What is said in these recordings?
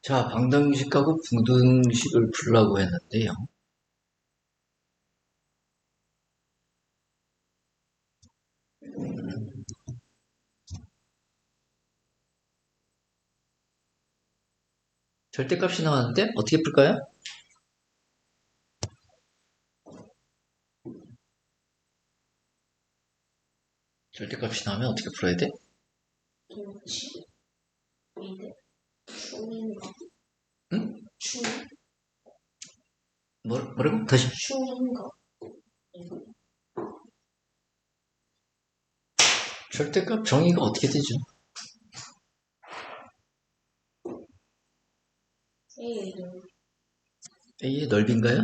자, 방정식하고 부등식을 풀라고 했는데요. 절대값이 나왔는데 어떻게 풀까요? 절대값이 나오면 어떻게 풀어야 돼? 김치? 인데 충인가? 응? 충? 뭐라고? 다시. 충인가? 절대값 정의가 어떻게 되죠? A의 A의 넓이인가요?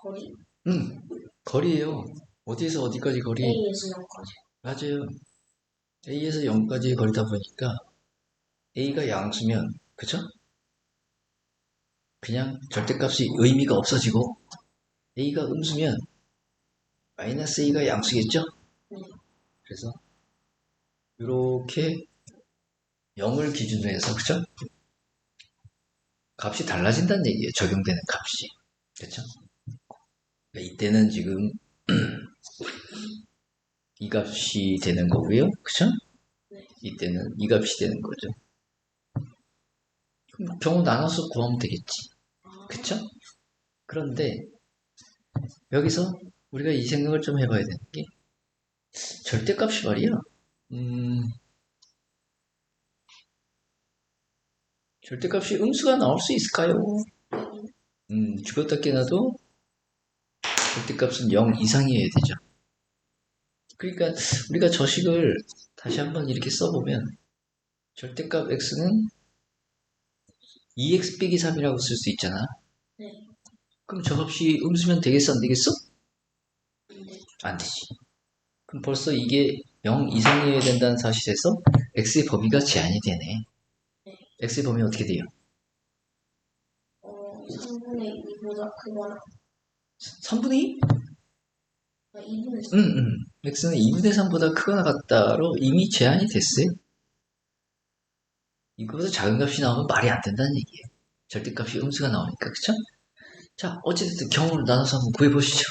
거리? 거리예요. 어디에서 어디까지 거리? A에서 0까지. 맞아요. A에서 0까지의 거리다 보니까 A가 양수면, 그쵸? 그냥 절대값이 의미가 없어지고 A가 음수면 마이너스 A가 양수겠죠? 네. 그래서 이렇게 0을 기준으로 해서, 그쵸? 값이 달라진다는 얘기예요. 적용되는 값이. 그쵸? 그러니까 이때는 지금 이 값이 되는 거고요. 그쵸? 네. 이때는 이 값이 되는 거죠. 그럼 경우 나눠서 구하면 되겠지. 그쵸? 그런데 여기서 우리가 이 생각을 좀 해봐야 되는 게 절대값이 말이야. 절대값이 음수가 나올 수 있을까요? 죽었다 깨나도 절대값은 0 이상이어야 되죠. 그러니까 우리가 저식을 다시 한번 이렇게 써보면 절대값 x는 2x 빼기 3이라고 쓸 수 있잖아. 네. 그럼 저 값이 음수면 되겠어, 안 되겠어? 네. 안 되지. 그럼 벌써 이게 0 이상이어야 된다는 사실에서 x의 범위가 제한이 되네. 네. x의 범위 어떻게 돼요? 3분의 2보다 크거나 3분의 2? 2분의 3. x는 2분의 3보다 크거나 같다로 이미 제한이 됐어요. 이거보다 작은 값이 나오면 말이 안 된다는 얘기예요. 절대값이 음수가 나오니까, 그쵸? 자, 어찌됐든 경우를 나눠서 한번 구해보시죠.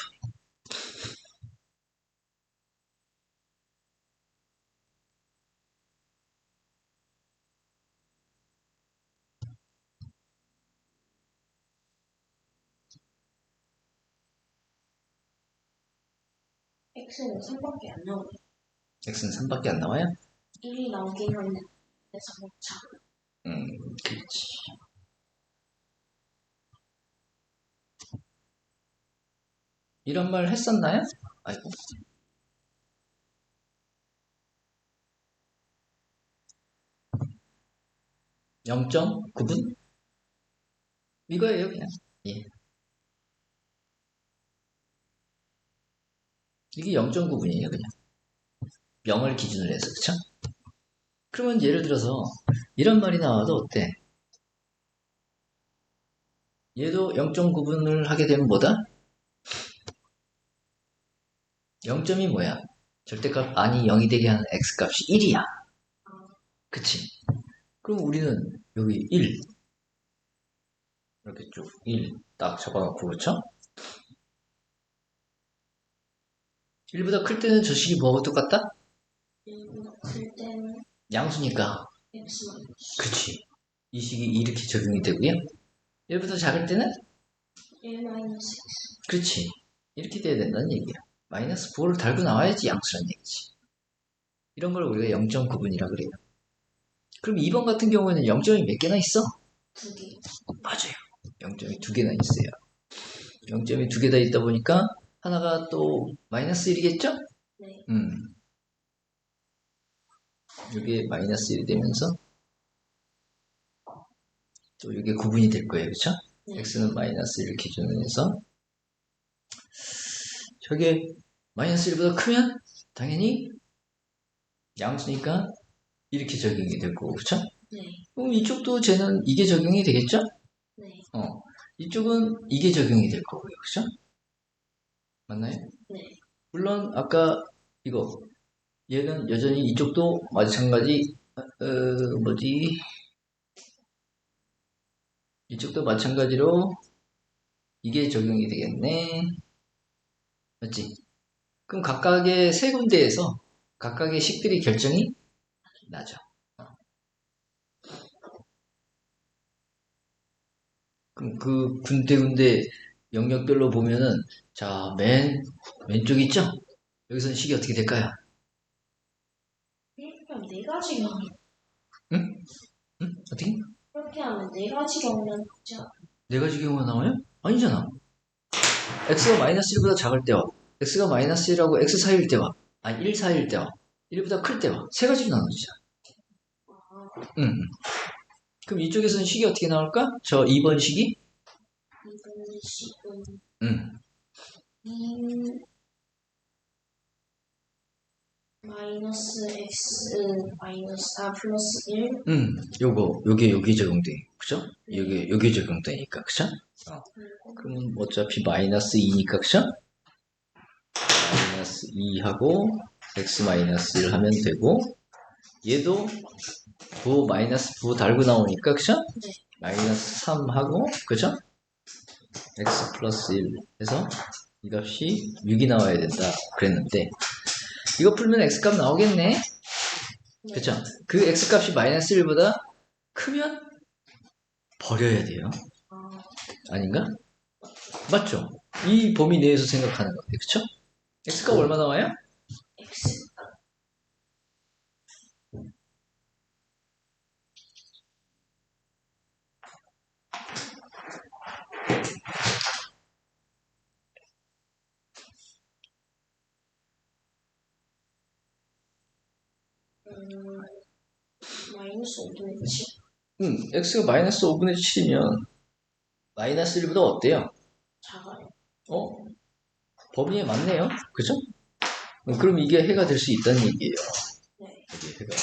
X는 3밖에 안 나오네. x는 3밖에 안 나와요? 1이 나오긴 하는데 3못 차. 그렇지. 이런 말 했었나요? 아이고. (0.9분) 이거예요, 그냥. 예. 이게 0.9분이에요, 그냥. 0을 기준으로 해서, 그쵸? 그러면 예를 들어서 이런 말이 나와도 어때? 얘도 0.9분을 하게 되면 뭐다? 0점이 뭐야? 절대값 아니 0이 되게 하는 x값이 1이야. 그치? 그럼 우리는 여기 1 이렇게 쭉 1 딱 적어놓고, 그렇죠? 1보다 클 때는 저 식이 뭐하고 똑같다? 1보다 클 때는 양수니까. X만. 그치? 이 식이 이렇게 적용이 되고요. 1보다 작을 때는? 1 마이너스 X. 그렇지. 이렇게 돼야 된다는 얘기야. 마이너스 9를 달고 나와야지 양수란 얘기지. 이런 걸 우리가 0.9분이라 그래요. 그럼 2번 같은 경우에는 0점이 몇 개나 있어? 2개. 맞아요. 0점이 2개나 있어요. 0점이 2개 다 있다 보니까 하나가 또 마이너스 1이겠죠? 네. 이게 마이너스 1이 되면서 또 이게 9분이 될 거예요. 그쵸? 네. x는 마이너스 1을 기준으로 해서 저게 마이너스 1보다 크면 당연히 양수니까 이렇게 적용이 될 거고, 그쵸? 네. 그럼 이쪽도 쟤는 이게 적용이 되겠죠? 네. 이쪽은 이게 적용이 될 거고요, 그쵸? 맞나요? 네. 물론 아까 이거 얘는 여전히 이쪽도 마찬가지 뭐지? 이쪽도 마찬가지로 이게 적용이 되겠네. 맞지? 그럼 각각의 세 군데에서 각각의 식들이 결정이 나죠. 그럼 그 군데군데 영역별로 보면은 자, 왼쪽 있죠? 여기서는 식이 어떻게 될까요? 이렇게 하면 네 가지가 응? 응? 어떻게? 그렇게 하면 네 가지 경우는 진짜 네 가지 경우가 나와요? 아니잖아. x가 마이너스 1보다 작을 때와 x가 마이너스 1하고 x 사이일 때와 아니 1 사이일 때와 1보다 클 때와 세 가지로 나눠지잖아. 응. 그럼 이쪽에서는 식이 어떻게 나올까? 저 2번 식이? 이번 식은 응. 2 마이너스 x 마이너스 플러스 1 요게 적용돼. 그죠? 요게 적용되니까. 그죠? 그러면 어차피 마이너스 2니까. 그죠? 마이너스 2하고 x 마이너스 1 하면 되고 얘도 부 마이너스 부 달고 나오니까. 그죠? 네. 마이너스 3하고 그죠? x 플러스 1 해서 이 값이 6이 나와야 된다 그랬는데 이거 풀면 x값 나오겠네. 네. 그쵸? 그 x값이 마이너스 1보다 크면 버려야 돼요. 아닌가? 맞죠? 이 범위 내에서 생각하는 건데, 그쵸? x값 얼마 나와요? x 마이너스 5분의 7 x가 마이너스 5분의 7이면 마이너스 1보다 어때요? 작아요. 범위에 맞네요. 그죠? 그럼 이게 해가 될 수 있다는 얘기예요. 네. 이게 해가.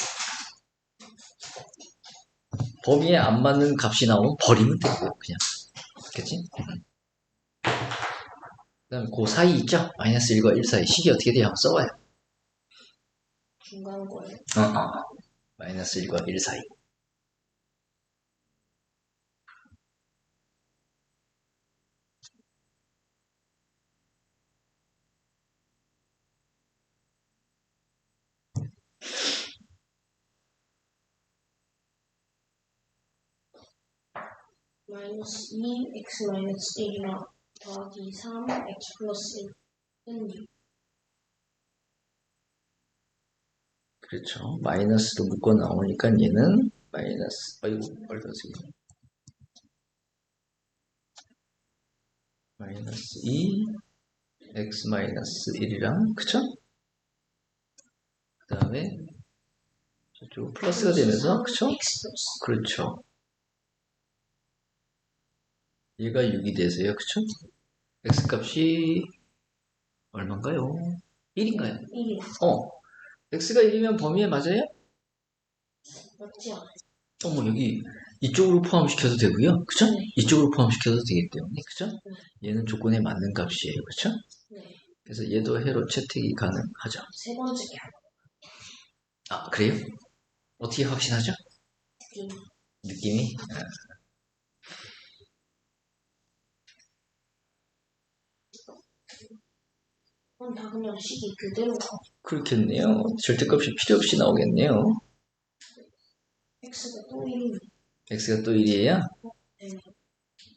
범위에 안 맞는 값이 나오면 버리면 되고 그냥. 그치? 그 다음에 그 사이 있죠? 마이너스 1과 1 사이 식이 어떻게 돼요? 한번 써봐요. 중간 거예요. 마이너스 1과 1 사이. 마이너스 2 x 마이너스 1이랑 더하기 3 x 플러스 1은 6. 그렇죠. 마이너스도 묶어 나오니까 얘는 마이너스, 아이고, 빨간색이. 마이너스 2, x 마이너스 1이랑, 그쵸? 그 다음에, 저쪽 플러스가 되면서, 그쵸? x 플러스 그렇죠. 얘가 6이 돼서요, 그쵸? x 값이 얼마인가요? 1인가요? 1이요. x가 1이면 범위에 맞아요? 맞지 않아요? 여기 이쪽으로 포함시켜도 되고요. 그쵸? 네. 이쪽으로 포함시켜도 되기 때문에, 그쵸? 네. 얘는 조건에 맞는 값이에요, 그쵸? 네. 그래서 얘도 해로 채택이 가능하죠. 세 번째 게 아, 그래요? 어떻게 확신하죠? 느낌. 느낌이? 그건 다 그냥 식이 그대로 가. 그렇겠네요. 절대값이 필요 없이 나오겠네요. x가 또 1이면 x가 또 1이에요? 네.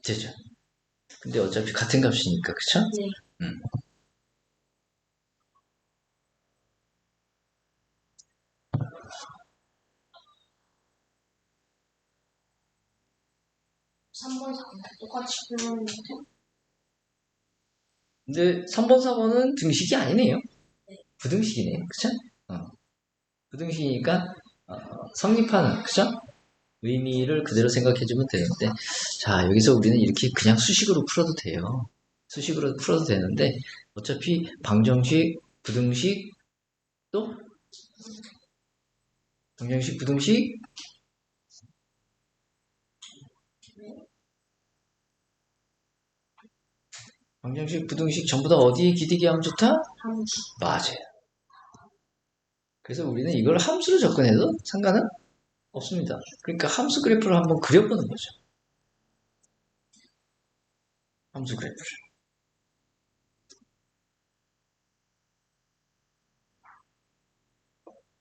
되죠. 근데 어차피 같은 값이니까, 그쵸? 네. 3번, 4번 똑같이 풀었는데 근데 3번, 4번은 등식이 아니네요. 네. 부등식이네요. 그쵸? 부등식이니까, 성립하는, 그쵸? 의미를 그대로 생각해주면 되는데, 자, 여기서 우리는 이렇게 그냥 수식으로 풀어도 돼요. 수식으로 풀어도 되는데, 어차피 방정식, 부등식, 또 방정식, 부등식, 방정식, 부등식 전부 다 어디에 기대기 하면 좋다? 함수. 맞아요. 그래서 우리는 이걸 함수로 접근해도 상관은 없습니다. 그러니까 함수 그래프를 한번 그려보는 거죠. 함수 그래프를.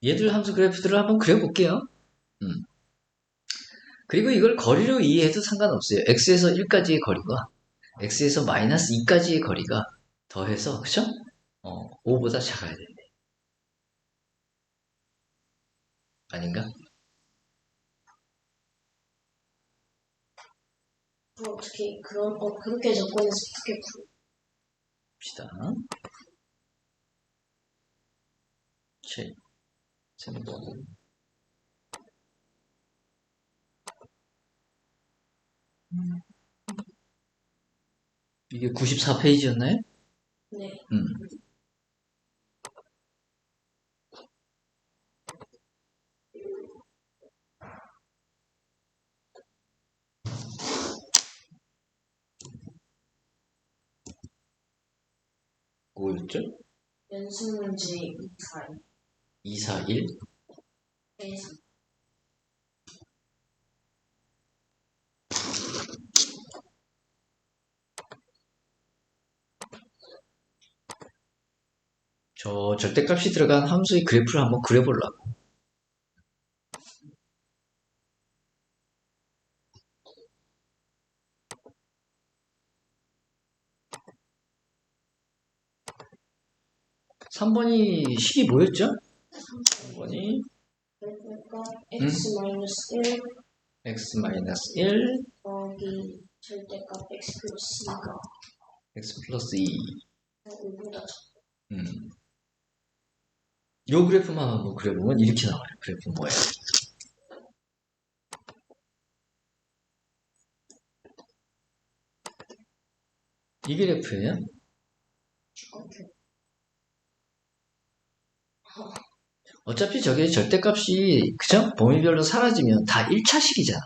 얘들 함수 그래프들을 한번 그려볼게요. 그리고 이걸 거리로 이해해도 상관없어요. x에서 1까지의 거리가 x에서 마이너스 2까지의 거리가 더해서 그쵸? 5보다 작아야 된대. 아닌가? 그럼 어떻게 그렇게 접근해서 어떻게 봅시다. 7, 3번. 이게 94페이지였나요? 네. 뭐였죠? 연습 문제 2차 2, 4, 1? 에서 저 절대값이 들어간 함수의 그래프를 한번 그려보려고. (3번이) 식이 뭐였죠? 3번이 그러니까 x-1 x-1 더하기 절대값 x 플러스 2가 x 플러스 2. 5보다 작고 요 그래프만 한번 그려보면 이렇게 나와요. 그래프 뭐예요? 이 그래프예요. 어차피 저게 절대값이 그죠? 범위별로 사라지면 다 1차식이잖아.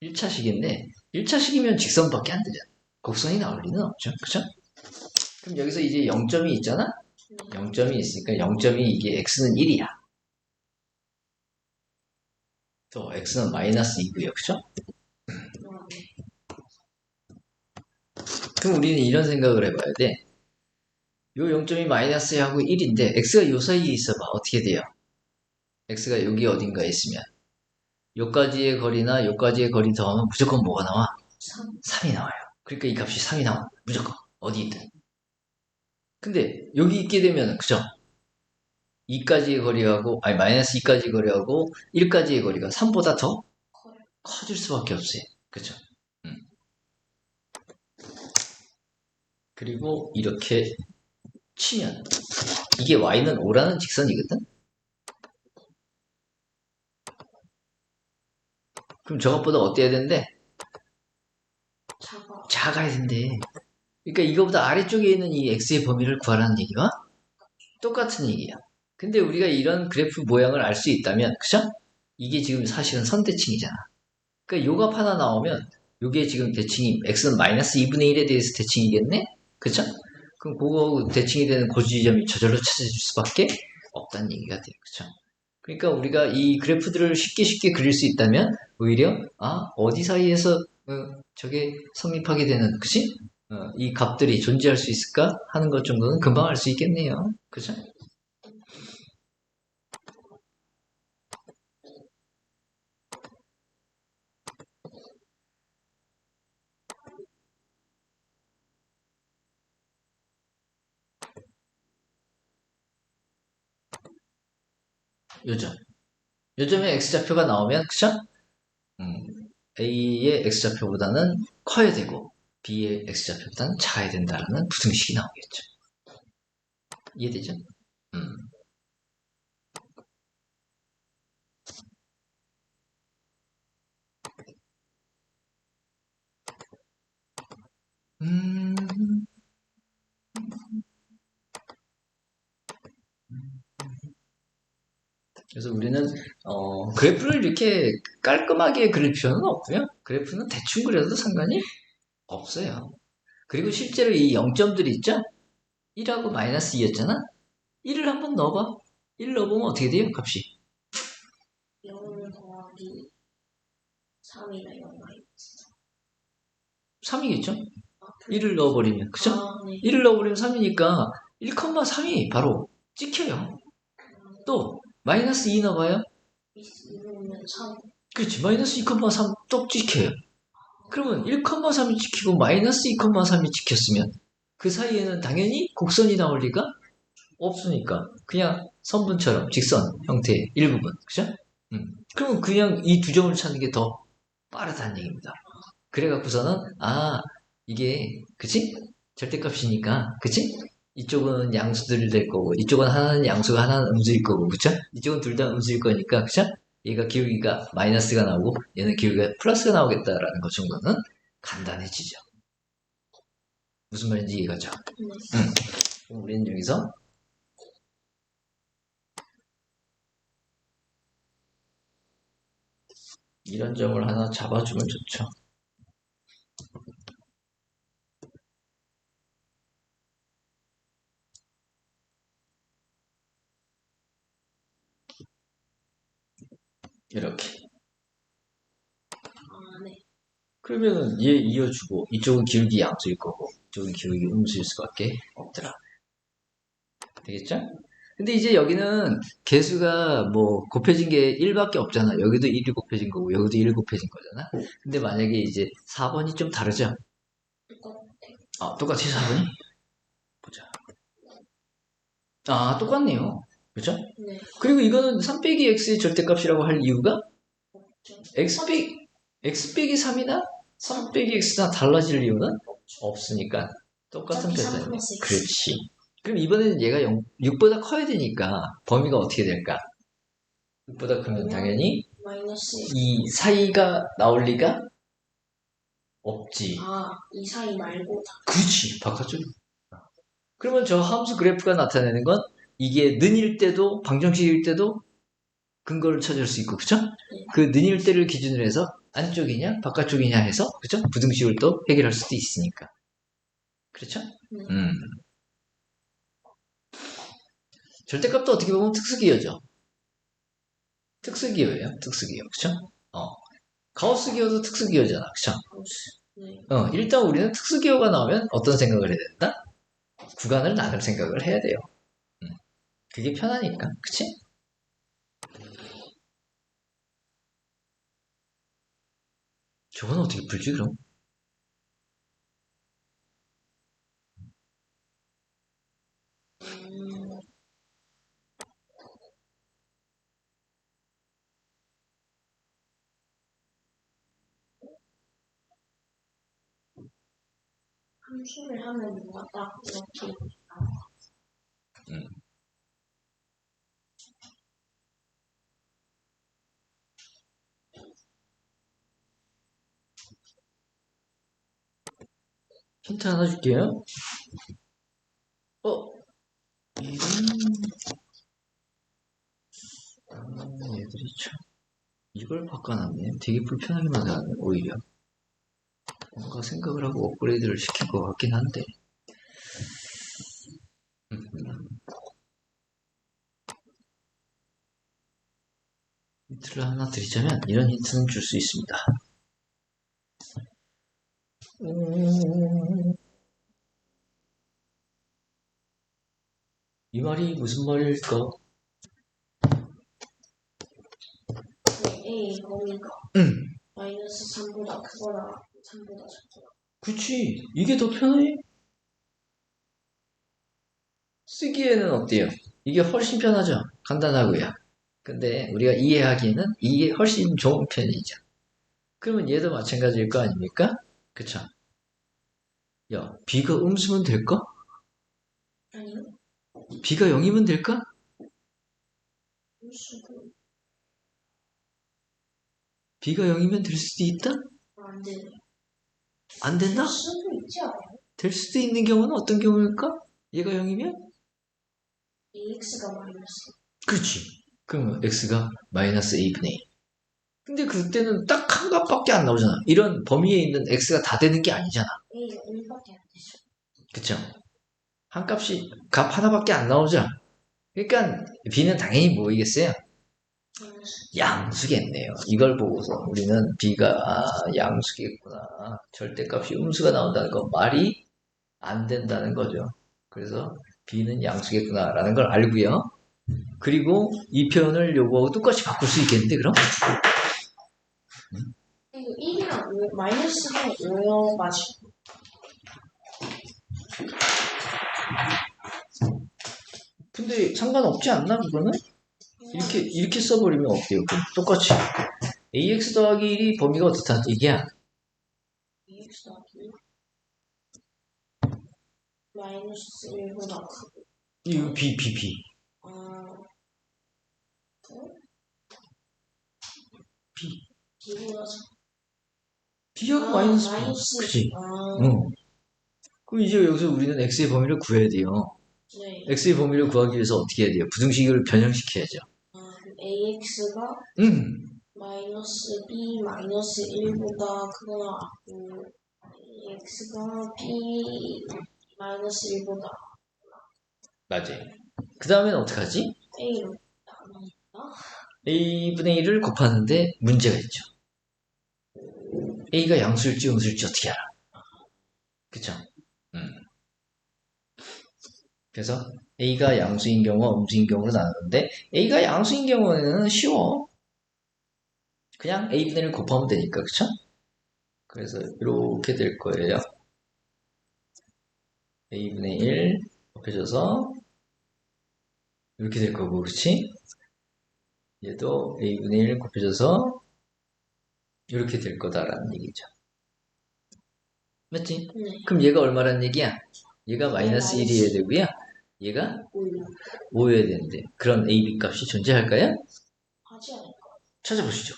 1차식인데 1차식이면 직선밖에 안 되잖아. 곡선이 나올 리는 없죠. 그죠? 그럼 여기서 이제 0점이 있잖아? 0점이 있으니까 0점이 이게 x는 1이야. 또 x는 마이너스 2고요. 그죠? 그럼 우리는 이런 생각을 해봐야 돼. 요 0점이 마이너스하고 1인데 x가 요 사이에 있어봐. 어떻게 돼요? x가 여기 어딘가에 있으면 요까지의 거리나 요까지의 거리 더하면 무조건 뭐가 나와? 3이 나와요. 그러니까 이 값이 3이 나와. 무조건. 어디 있든. 근데 여기 있게 되면 그죠? 2까지의 거리하고 아니 마이너스 2까지의 거리하고 1까지의 거리가 3보다 더 커질 수밖에 없어요. 그죠? 그리고 이렇게 치면 이게 y는 5라는 직선이거든? 그럼 저것보다 어때야 된대? 작아야 된대. 그러니까 이거보다 아래쪽에 있는 이 x의 범위를 구하라는 얘기와 똑같은 얘기야. 근데 우리가 이런 그래프 모양을 알 수 있다면, 그죠? 이게 지금 사실은 선대칭이잖아. 그러니까 요값 하나 나오면 요게 지금 대칭이 x는 마이너스 2분의 1에 대해서 대칭이겠네? 그죠? 그럼 그거 대칭이 되는 고지점이 저절로 찾아질 수밖에 없다는 얘기가 돼요. 그죠? 그러니까 우리가 이 그래프들을 쉽게 그릴 수 있다면 오히려 어디 사이에서 저게 성립하게 되는 그치? 이 값들이 존재할 수 있을까 하는 것 정도는 금방 알 수 있겠네요. 그죠? 요점에 x좌표가 나오면 그쵸? A의 x좌표보다는 커야 되고 B의 x좌표보다는 작아야 된다는 부등식이 나오겠죠. 이해되죠? 음. 음. 그래서 우리는 그래프를 이렇게 깔끔하게 그릴 필요는 없고요. 그래프는 대충 그려도 상관이 없어요. 그리고 실제로 이 0점들이 있죠? 1하고 마이너스 2였잖아? 1을 한번 넣어봐. 1 넣어보면 어떻게 돼요? 값이? 0 더하기 3이나 0 마이너스 3이겠죠? 1을 넣어버리면, 그쵸? 네. 1을 넣어버리면 3이니까 1,3이 바로 찍혀요. 또 마이너스 2 넣어봐요. 이러면 3. 그렇지, 마이너스 2,3 또 찍혀요. 그러면 1,3이 찍히고 마이너스 2,3이 찍혔으면 그 사이에는 당연히 곡선이 나올 리가 없으니까 그냥 선분처럼 직선 형태의 일부분, 그죠? 그러면 그냥 이 두 점을 찾는 게 더 빠르다는 얘기입니다. 그래갖고서는 이게 그치? 절대값이니까 그치? 이쪽은 양수들이 될 거고 이쪽은 하나는 양수가 하나는 음수일 거고 그쵸? 이쪽은 둘 다 음수일 거니까 그쵸? 얘가 기울기가 마이너스가 나오고 얘는 기울기가 플러스가 나오겠다라는 것 정도는 간단해지죠. 무슨 말인지 이해가죠? 그럼 우리는 여기서 이런 점을 하나 잡아주면 좋죠. 이렇게. 네. 그러면은 얘 이어주고 이쪽은 기울기 양수일 거고 이쪽은 기울기 음수일 수밖에 없더라. 되겠죠? 근데 이제 여기는 개수가 뭐 곱해진 게 1밖에 없잖아. 여기도 1이 곱해진 거고 여기도 1이 곱해진 거잖아. 근데 만약에 이제 4번이 좀 다르죠? 똑같이 4번이? 보자. 똑같네요. 그렇죠? 네. 그리고 이거는 3 빼기 x의 절대값이라고 할 이유가 없죠. x 빼기 3이나 3 빼기 x나 달라질 이유는 없으니까 똑같은 어차피 3 패턴. 플러스 X. 그렇지. 그럼 이번에는 얘가 6보다 커야 되니까 범위가 어떻게 될까? 6보다 크면 당연히 마이너스 이 사이가 나올 리가 없지. 이 사이 말고 그렇지. 바깥쪽. 그러면 저 함수 그래프가 나타내는 건 이게 는일 때도 방정식일 때도 근거를 찾을 수 있고, 그쵸? 그 는일 때를 기준으로 해서 안쪽이냐 바깥쪽이냐 해서, 그쵸? 부등식을 또 해결할 수도 있으니까. 그렇죠? 절대값도 어떻게 보면 특수기호죠. 특수기호예요. 특수기호. 그쵸? 가우스 기호도 특수기호잖아. 그쵸? 네. 일단 우리는 특수기호가 나오면 어떤 생각을 해야 된다? 구간을 나눌 생각을 해야 돼요. 그게 편하니까. 그치? 저건 어떻게 풀지 그럼? 함수를 하면 뭔가 딱 이렇게 힌트 하나 줄게요. 얘들이 참 이걸 바꿔놨네. 되게 불편하게만 하네. 오히려 뭔가 생각을 하고 업그레이드를 시킨 것 같긴 한데. 힌트를 하나 드리자면 이런 힌트는 줄 수 있습니다. 이 말이 무슨 말일까? A 범위가 마이너스 3보다 크거나 3보다 작거나. 그치. 이게 더 편해. 쓰기에는 어때요? 이게 훨씬 편하죠? 간단하고요. 근데 우리가 이해하기에는 이게 훨씬 좋은 편이죠. 그러면 얘도 마찬가지일 거 아닙니까? 그쵸? 야, B가 음수면 될까? 아니요. B가 0이면 될까? 수도 B가 0이면 될 수도 있다? 안 되네. 안 된다? 수도 있지 않아요? 될 수도 있는 경우는 어떤 경우일까? 얘가 0이면? AX가 마이너스. 그렇지. 그러면 X가 마이너스 A분의 1. 근데 그때는 딱 한 값밖에 안 나오잖아. 이런 범위에 있는 X가 다 되는 게 아니잖아. A가 1밖에 안 되죠. 그쵸? 한 값이, 값 하나밖에 안 나오죠? 그러니까 B는 당연히 뭐이겠어요? 양수겠네요. 이걸 보고서 우리는 B가 양수겠구나. 절대값이 음수가 나온다는 건 말이 안 된다는 거죠. 그래서 b는 양수겠구나라는 걸 알고요. 그리고 이 표현을 요거하고 똑같이 바꿀 수 있겠는데 그럼? 그리고 1이랑 5, 마이너스는 5여가지고. 근데 상관없지 않나 그거는? 이렇게 써버리면 어때요? 그럼 똑같이 ax 더하기 1이 범위가 어떻다는 얘기야? AX 더하기 마이너스 1보다 크고. 이거 b. 아, b. B보다 작고. b하고 마이너스 b. 마이너스. 그치? 아, 응. 그럼 이제 여기서 우리는 x의 범위를 구해야 돼요. 네. x의 범위를 구하기 위해서 어떻게 해야 돼요? 부등식을 변형시켜야죠. AX가 마이너스 B 마이너스 1보다 크거나 같고 AX가 B 마이너스 1보다 맞아요. 그 다음엔 어떡하지? A로 나눕니다. a분의 1을 곱하는데 문제가 있죠. a가 양수일지 음수일지 어떻게 알아? 그쵸? 그래서 a가 양수인 경우와 음수인 경우로 나누는데 a가 양수인 경우에는 쉬워. 그냥 a분의 1을 곱하면 되니까 그쵸? 그래서 이렇게 될 거예요. a분의 1 곱해져서 이렇게 될 거고 그치? 얘도 a분의 1 곱해져서 이렇게 될 거다라는 얘기죠. 맞지? 네. 그럼 얘가 얼마란 얘기야? 얘가 마이너스 1이어야 되고요. 얘가 5여야 되는데 그런 a, b 값이 존재할까요? 하지 않을까? 찾아보시죠.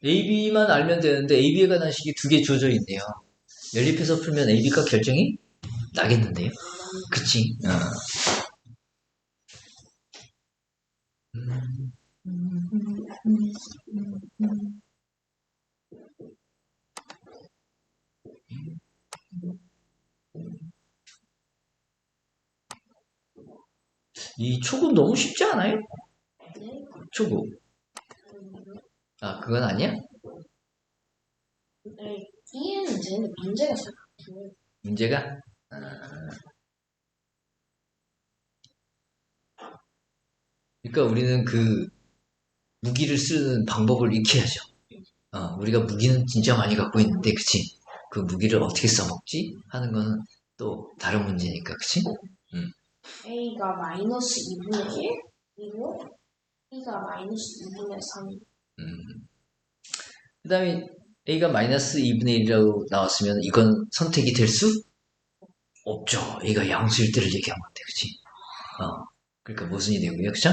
AB만 알면 되는데 AB에 관한 식이 두 개 주어져 있네요. 연립해서 풀면 AB값 결정이 나겠는데요. 그치? 이 초급 너무 쉽지 않아요? 네. 초급. 아, 그건 아니야? 네. 이해는 되는데 문제가 잘 안 돼요. 문제가? 그러니까 우리는 그 무기를 쓰는 방법을 익혀야죠. 우리가 무기는 진짜 많이 갖고 있는데, 그치? 그 무기를 어떻게 써먹지? 하는 거는 또 다른 문제니까, 그치? A가 마이너스 2분의 1 그리고 B가 마이너스 2분의 3. 그 다음에 A가 마이너스 2분의 1이라고 나왔으면 이건 선택이 될 수 없죠. A가 양수일 때를 얘기한 건데, 그치? 그러니까 모순이 되고요, 그쵸?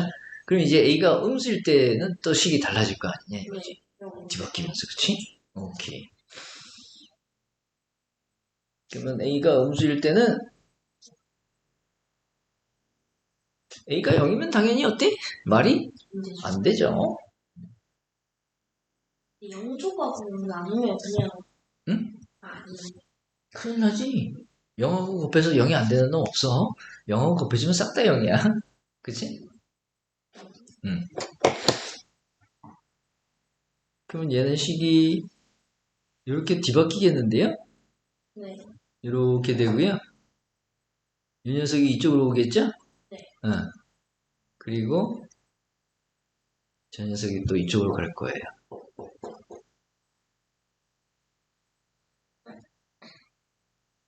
그럼 이제 A가 음수일 때는 또 식이 달라질 거 아니냐, 이거지? 뒤바뀌면서, 그치? 오케이. 그러면 A가 음수일 때는 A가 0이면 당연히 어때? 말이 안 되죠. 영조각으로 나누면 그냥 응? 아니 큰일 나지. 0하고 곱해서 0이 안 되는 놈 없어. 0하고 곱해지면 싹 다 0이야. 그치? 응. 그러면 얘는 식이 이렇게 뒤바뀌겠는데요? 네. 이렇게 되고요. 이 녀석이 이쪽으로 오겠죠? 네. 그리고 저 녀석이 또 이쪽으로 갈 거예요.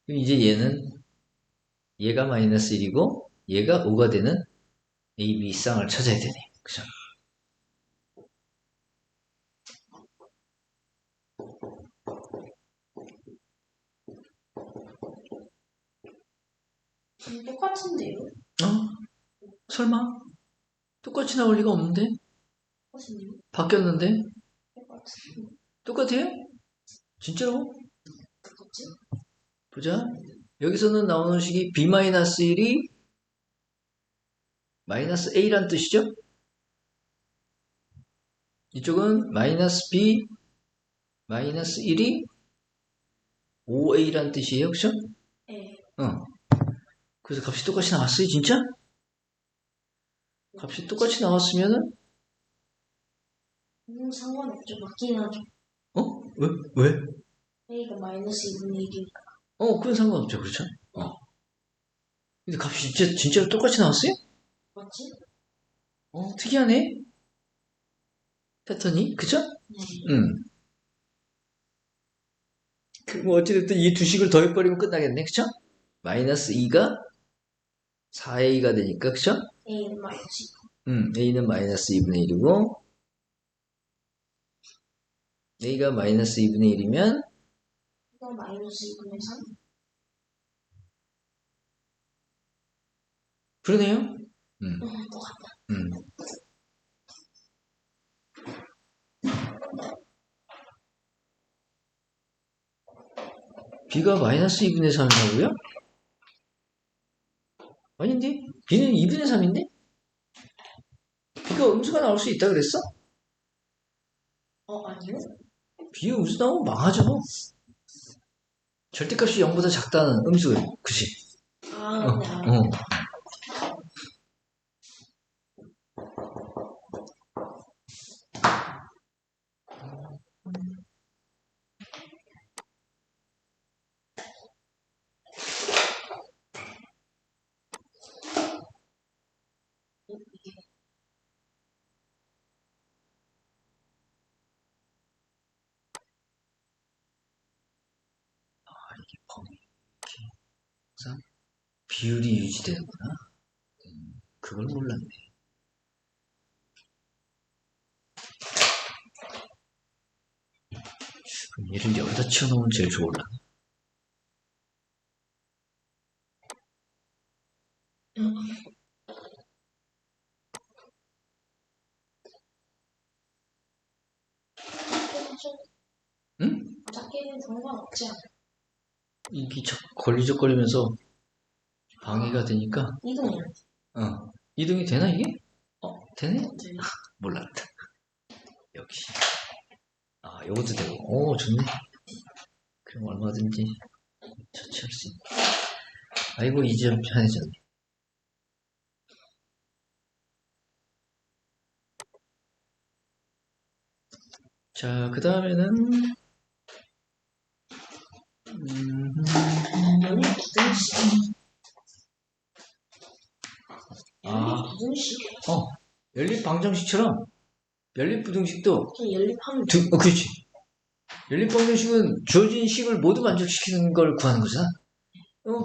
그럼 이제 얘가 마이너스 1이고 얘가 5가 되는 A, B 쌍을 찾아야 되네. 그죠? 똑같은데요? 설마? 똑같이 나올 리가 없는데? 똑같은데요? 바뀌었는데? 똑같은데. 똑같아요? 진짜로? 똑같지? 보자. 여기서는 나오는 식이 B-1이 마이너스 A란 뜻이죠? 이쪽은 마이너스 B, 마이너스 1이 5A란 뜻이에요. 그죠? 네. 그래서 값이 똑같이 나왔어요, 진짜? 값이 똑같이 나왔으면은, 상관없죠. 맞긴 하죠. 어? 왜? 왜? A가 마이너스 2분의 1이니까. 그건 상관없죠, 그렇죠? 근데 값이 진짜로 똑같이 나왔어요? 맞지? 특이하네? 패턴이? 그쵸? 네. 뭐 어찌됐든 이 두 식을 더해버리면 끝나겠네, 그쵸? 마이너스 2가 4a가 되니까, 그쵸? A는 마이너스 a는 마이너스 2분의 1이고, a가 마이너스 2분의 1이면, 2가 마이너스 2분의 3. 그러네요? 똑같다. 음. b가 마이너스 2분의 3이라고요? 아닌데? b는 2분의 3인데? b가 음수가 나올 수 있다 그랬어? 아니요? b가 음수 나오면 망하죠. 절대값이 0보다 작다는 음수, 그치? 네. 어. 이게 범위. 항상 비율이 유지되는구나. 그걸 몰랐네. 그럼 얘를 여기다 치워놓으면 제일 좋을라. 응? 작게는 상관없지 않아요. 이게 걸리적거리면서 방해가 되니까, 이동이요. 이동이 되나, 이게? 되네? 네. 몰랐다. 역시. 요것도 되고. 좋네. 그럼 얼마든지 처치할 수 있네. 아이고, 이제 좀 편해졌네. 자, 그 다음에는, 연립 부등식. 아. 연립 부등식? 연립방정식처럼, 연립부등식도, 연립하면 그렇지. 연립방정식은 주어진 식을 모두 만족시키는 걸 구하는 거잖아.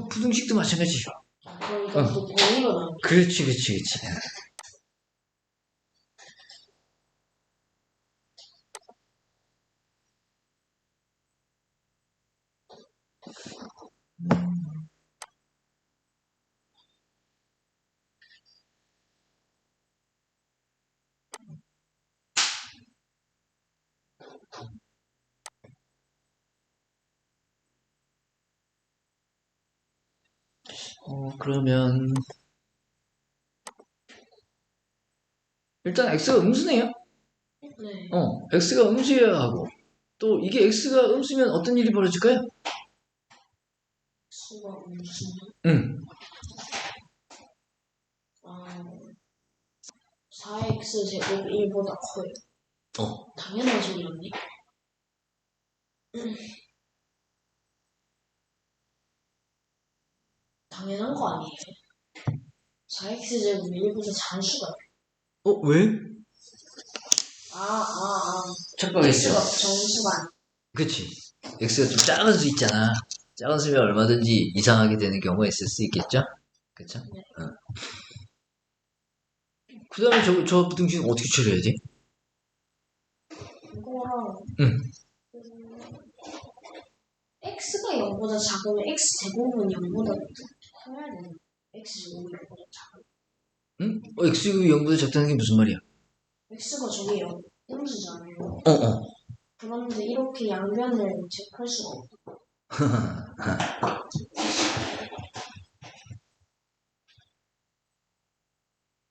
부등식도 마찬가지. 그러니까 또 범위가 나오죠. 그렇지. 그러면, 일단 x가 음수네요. 네. x가 음수여야 하고, 또 이게 x가 음수면 어떤 일이 벌어질까요? 수가 음수면 응. 4x 제곱 1보다 커요. 당연한 소리였네. 당연한 거 아니에요? 4x 제곱 1보다 잔수가. 왜? 착각했죠. x가 정수가 아니에요. 그치. x가 좀 작은 수 있잖아. 작은 수면 얼마든지 이상하게 되는 경우가 있을 수 있겠죠? 그쵸? 네. 그 다음에 저 부등식은 어떻게 처리해야 돼? 이거랑 응. x가 0보다 작으면 x 제곱은 0보다 커야 되는 거야. x 제곱이 0보다 작아. 응? x가 0보다 작다는 게 무슨 말이야? x가 저기 음수잖아요. 어. 그런데 이렇게 양변을 체크할 수가 없어.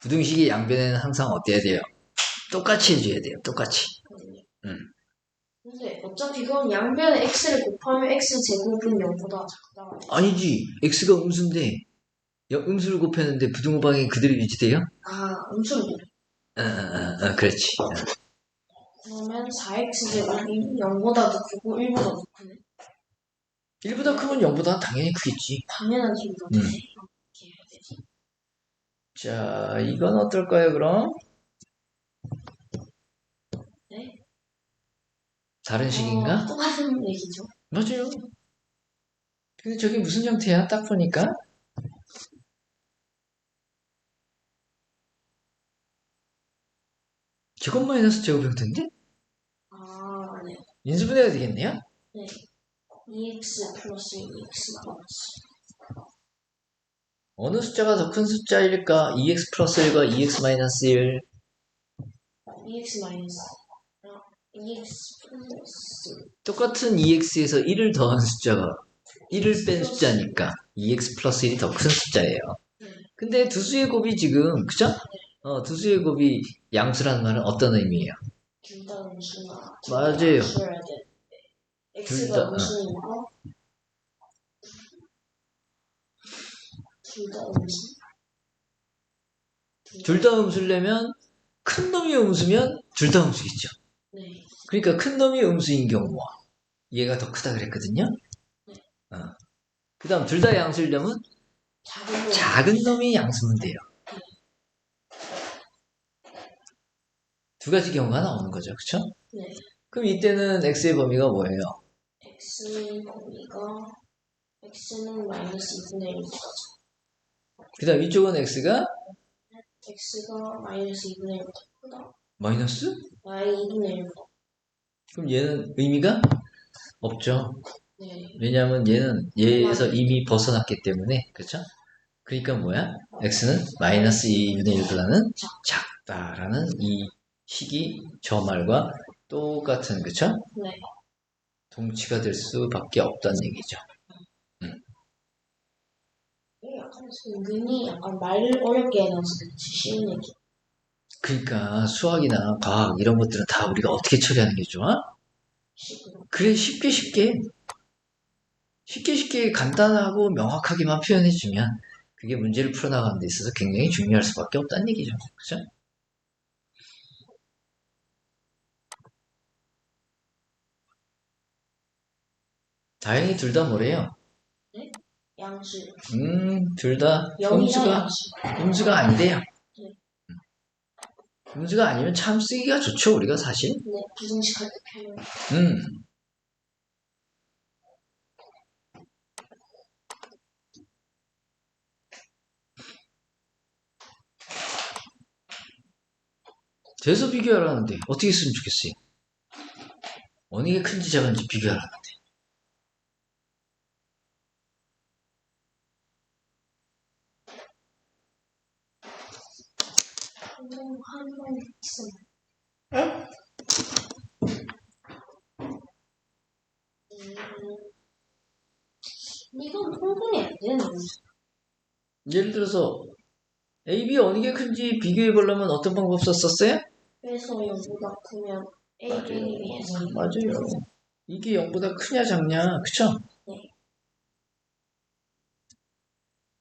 부등식의 양변에는 항상 어때야 돼요? 똑같이 해줘야 돼요. 똑같이. 근데 어차피 그건 양변에 x를 곱하면 x 제곱은 0보다 작다. 아니지. x가 음수인데 음수를 곱했는데 부등호 방향이 그대로 유지돼요? 음수를 그렇지. 그러면 4x제곱이 0보다 더 크고 1보다 더 크네. 1보다 크면 0보다 당연히 크겠지. 당연한 소리가 되네. 어떻게 해야 되지? 자, 이건 어떨까요, 그럼? 네? 다른 식인가? 똑같은 얘기죠. 맞아요. 근데 저게 무슨 형태야? 딱 보니까. 제곱 마이너스 제곱 형태인데? 네. 인수분해가 되겠네요? 네. 2x 플러스 2x 마이너스. 어느 숫자가 더 큰 숫자일까? 2x 플러스 1과 2x 마이너스 1. 2x 마이너스. 2x 플러스. 똑같은 2x에서 1을 더한 숫자가 1을 뺀 숫자니까 2x 플러스 1이 더 큰 숫자예요. 근데 두 수의 곱이 지금, 그죠? 두 수의 곱이 양수라는 말은 어떤 의미예요? 둘 다 음수나. 맞아요. 음수여야 돼. 둘 x가 다, 음수니까. 둘 다 음수. 둘 다 음수려면 큰 놈이 음수면 둘 다 음수겠죠. 네. 그러니까 큰 놈이 음수인 경우와 얘가 더 크다 그랬거든요. 그 다음 둘 다 양수려면 작은 놈이 양수면 돼요. 두 가지 경우가 나오는 거죠. 그쵸? 네. 그럼 이때는 x의 범위가 뭐예요? x의 범위가 x는 마이너스 2분의 1. 그 다음 이쪽은 x가 x가 마이너스 2분의 1보다 크다. 마이너스? y 2분의 1보다. 그럼 얘는 의미가 없죠. 네. 왜냐하면 얘는 얘에서 이미 벗어났기 때문에. 그쵸? 그러니까 뭐야? x는 마이너스 2분의 1보다는 작다라는 이 식이 저 말과 똑같은, 그쵸? 네. 동치가 될 수밖에 없다는 얘기죠. 이게 약간 은근히 약간 말을 어렵게 해놔서 쉬운 얘기. 그러니까 수학이나 과학 이런 것들은 다 우리가 어떻게 처리하는 게 좋아? 식으로. 그래, 쉽게 간단하고 명확하게만 표현해주면 그게 문제를 풀어나가는 데 있어서 굉장히 중요할 수밖에 없다는 얘기죠. 그죠? 다행히 둘 다 뭐래요? 네? 양수. 둘 다 0이나 양수. 음수가 아니래요. 네. 음수가 아니면 참 쓰기가 좋죠, 우리가 사실. 네. 부등식할 때 표현. 재수 비교하라는데 어떻게 쓰면 좋겠어요? 어느 게 큰지 작은지 비교하라는데. 한번 있어. 이건 통분이 안 되는 예를 들어서 A, B 어느 게 큰지 비교해 보려면 어떤 방법 썼었어요? 그래서 0보다 크면 A 빼기 B에서. 맞아요. 이게 0보다 크냐 작냐, 그쵸? 네.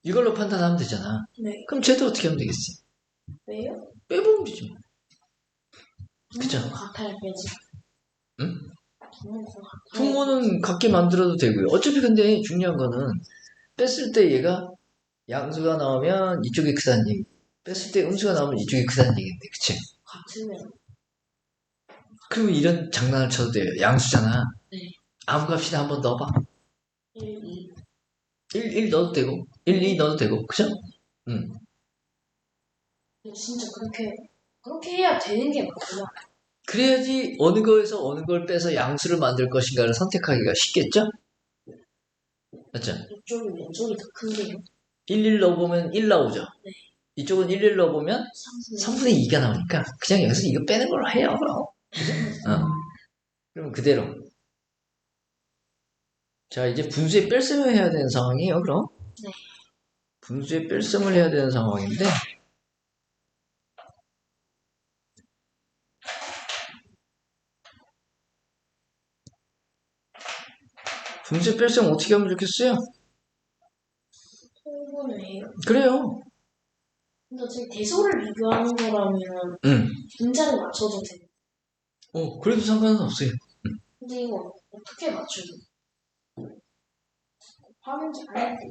이걸로 판단하면 되잖아. 네. 그럼 쟤도 어떻게 하면 되겠어요? 왜요? 빼보면 되죠. 그쵸? 같아야 빼지. 응? 같아야 분모는 같게 만들어도 되고요. 어차피 근데 중요한 거는 뺐을 때 얘가 양수가 나오면 이쪽이 크다는 얘기. 뺐을 때 음수가 나오면 이쪽이 크다는 얘기인데, 그치? 같으면. 그러면 이런 장난을 쳐도 돼요. 양수잖아. 네. 아무 값이나 한번 넣어봐. 1, 2. 1 넣어도 되고, 1, 2 넣어도 되고, 그죠? 진짜 그렇게 해야 되는 게 맞구나. 그래야지 어느 거에서 어느 걸 빼서 양수를 만들 것인가를 선택하기가 쉽겠죠? 맞죠? 이쪽이 왼쪽이 더 큰데요. 1 넣어보면 1 나오죠? 네. 이쪽은 1 넣어보면 3분의 2가 나오니까 그냥 여기서 이거 빼는 걸로 해요, 그럼. 그죠? 그럼 그대로. 자, 이제 분수의 뺄셈을 해야 되는 상황이에요, 그럼. 네. 분수의 뺄셈을 해야 되는 상황인데, 분수의 뺄셈 어떻게 하면 좋겠어요? 구분을 해요. 그래요. 근데 어차피 대소를 비교하는 거라면 응. 분자를 맞춰도 돼. 그래도 상관은 없어요. 근데 이거 어떻게 맞춰요? 곱하는지 안 돼.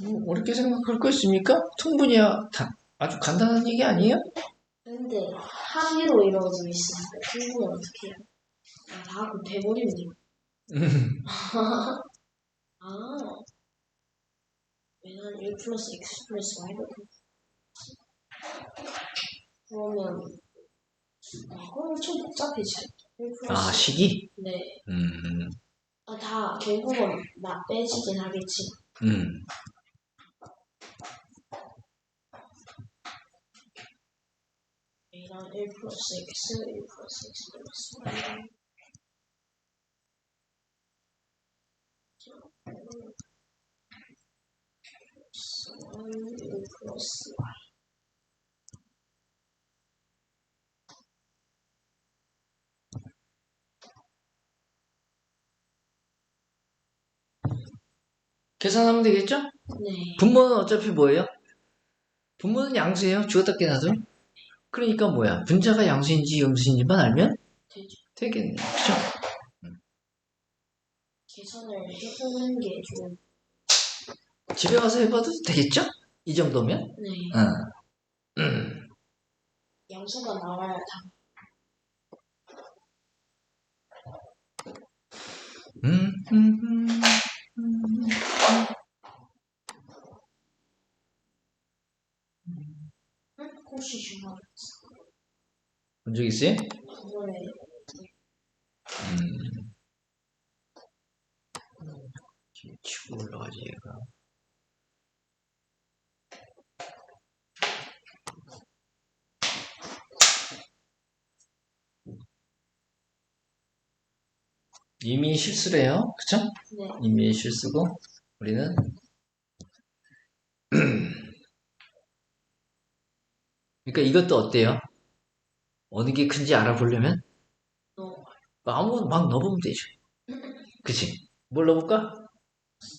뭐 어렵게 생각할 거 있습니까? 충분히 아주 간단한 얘기 아니에요? 근데 합의로 이루어져 있으니까 충분히 어떻게 해요? 다 곱해버리면 아, 왜냐면 1 플러스 x 플러스 y로 그러면 그럼 엄청 복잡해지죠. 1 플러스 식이? 네. 음, 다 결국은 빼지긴 하겠지. A랑 1 플러스 x, 1 플러스 x 플러스 y. 1 플러스 y. 계산하면 되겠죠? 네. 분모는 어차피 뭐예요? 분모는 양수예요. 주었다 깨놔도. 그러니까 뭐야? 분자가 양수인지 음수인지만 알면 되죠. 되겠네. 그쵸? 계산을 해보는 게 좀. 집에 와서 해봐도 되겠죠? 이 정도면? 네. 응. 양수가 나와야 다. 음, 음, 음, 음. 혹시 중간 본 적 있어요? 그거에 치고 올라가지 얘가. 이미 실수래요. 그쵸? 네. 이미 실수고 우리는 그러니까 이것도 어때요? 어느 게 큰지 알아보려면 아무 막 넣어보면 되죠. 그치? 뭘 넣어볼까?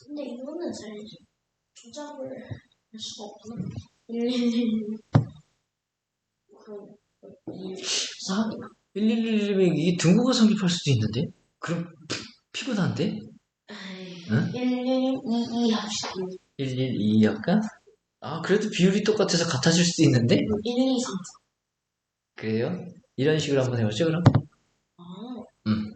근데 이거는 잘 조작을 할 수가 없구나. 111 그럼 1 4 111이면 이게 등호가 성립할 수도 있는데? 그럼 피곤한데? 응? 1122 합시다. 112 약간? 그래도 비율이 똑같아서 같아질 수도 있는데? 1, 2, 3, 그래요? 이런 식으로 한번 해보죠, 그럼? 4. 음.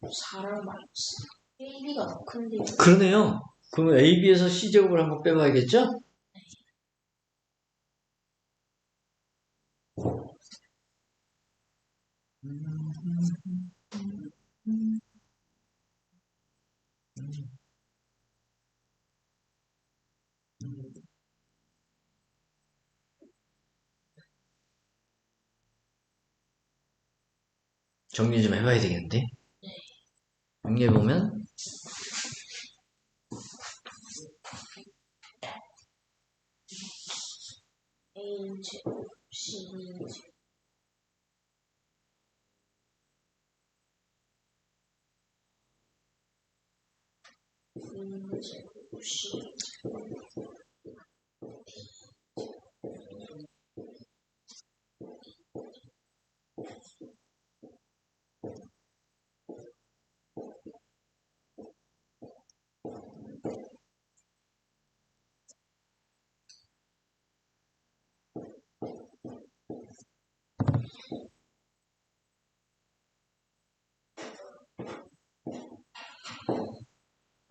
4랑 마이너스. AB가 더 큰데요. 그러네요. 그러면 AB에서 C제곱을 한번 빼봐야겠죠? 정리 좀 해봐야 되겠는데? 정리해보면 A 제곱, C 제곱. 제곱, C 제곱.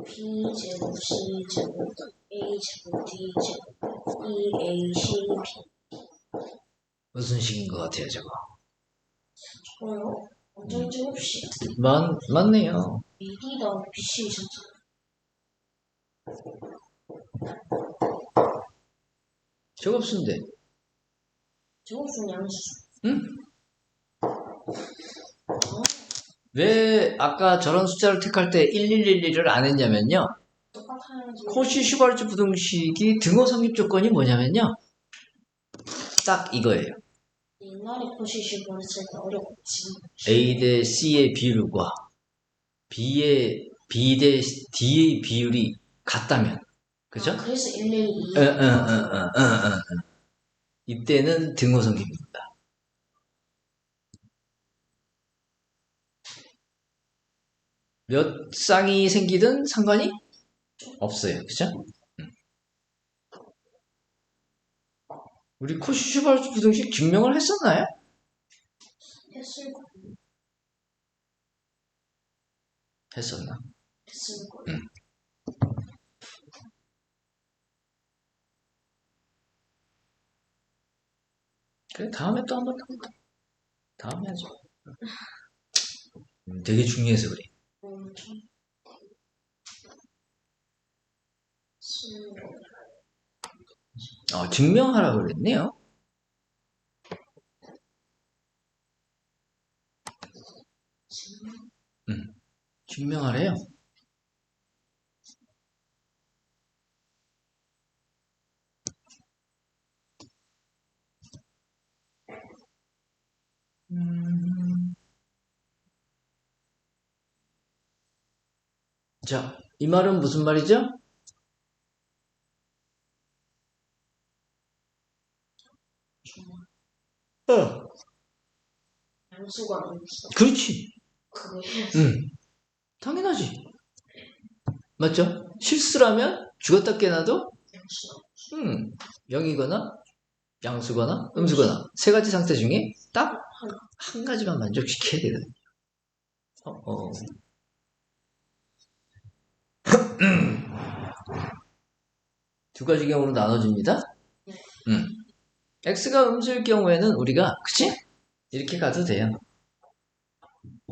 B 제곱, C 제곱, A 제곱, D 제곱, EAC, B. 무슨 식인 것 같아요, 저거? 저요? 완전 제곱식. 맞네요. AD 다음 BC 진짜. 제곱수인데. 제곱수는 양수. 응? 왜 아까 저런 숫자를 택할 때 1111을 안 했냐면요. 똑같아야지. 코시 슈바르츠 부등식이 등호 성립 조건이 뭐냐면요. 딱 이거예요. 옛날에 코시시 버렸을 때 어려웠지. A 대 C의 비율과 B 대 D의 비율이 같다면, 그죠? 아, 그래서 112. 이때는 등호성립입니다. 몇 쌍이 생기든 상관이 없어요. 그죠? 우리 코시슈바르트 부등식 증명을 했었나요? 했을 거, 했었나? 했을 거. 그래, 다음에 또 한번 해볼까? 다음에 하죠. 되게 중요해서 그래. 엄청. 증명하라고 그랬네요. 증명하래요. 자, 이 말은 무슨 말이죠? 양수가 없어. 그렇지. 그거예요. 당연하지. 맞죠? 실수라면 죽었다 깨나도 양수가. 0이거나 양수거나 음수거나 세 가지 상태 중에 딱 한 가지만 만족시켜야 되거든요. 두 가지 경우로 나눠집니다. x가 음수일 경우에는 우리가 그치? 이렇게 가도 돼요.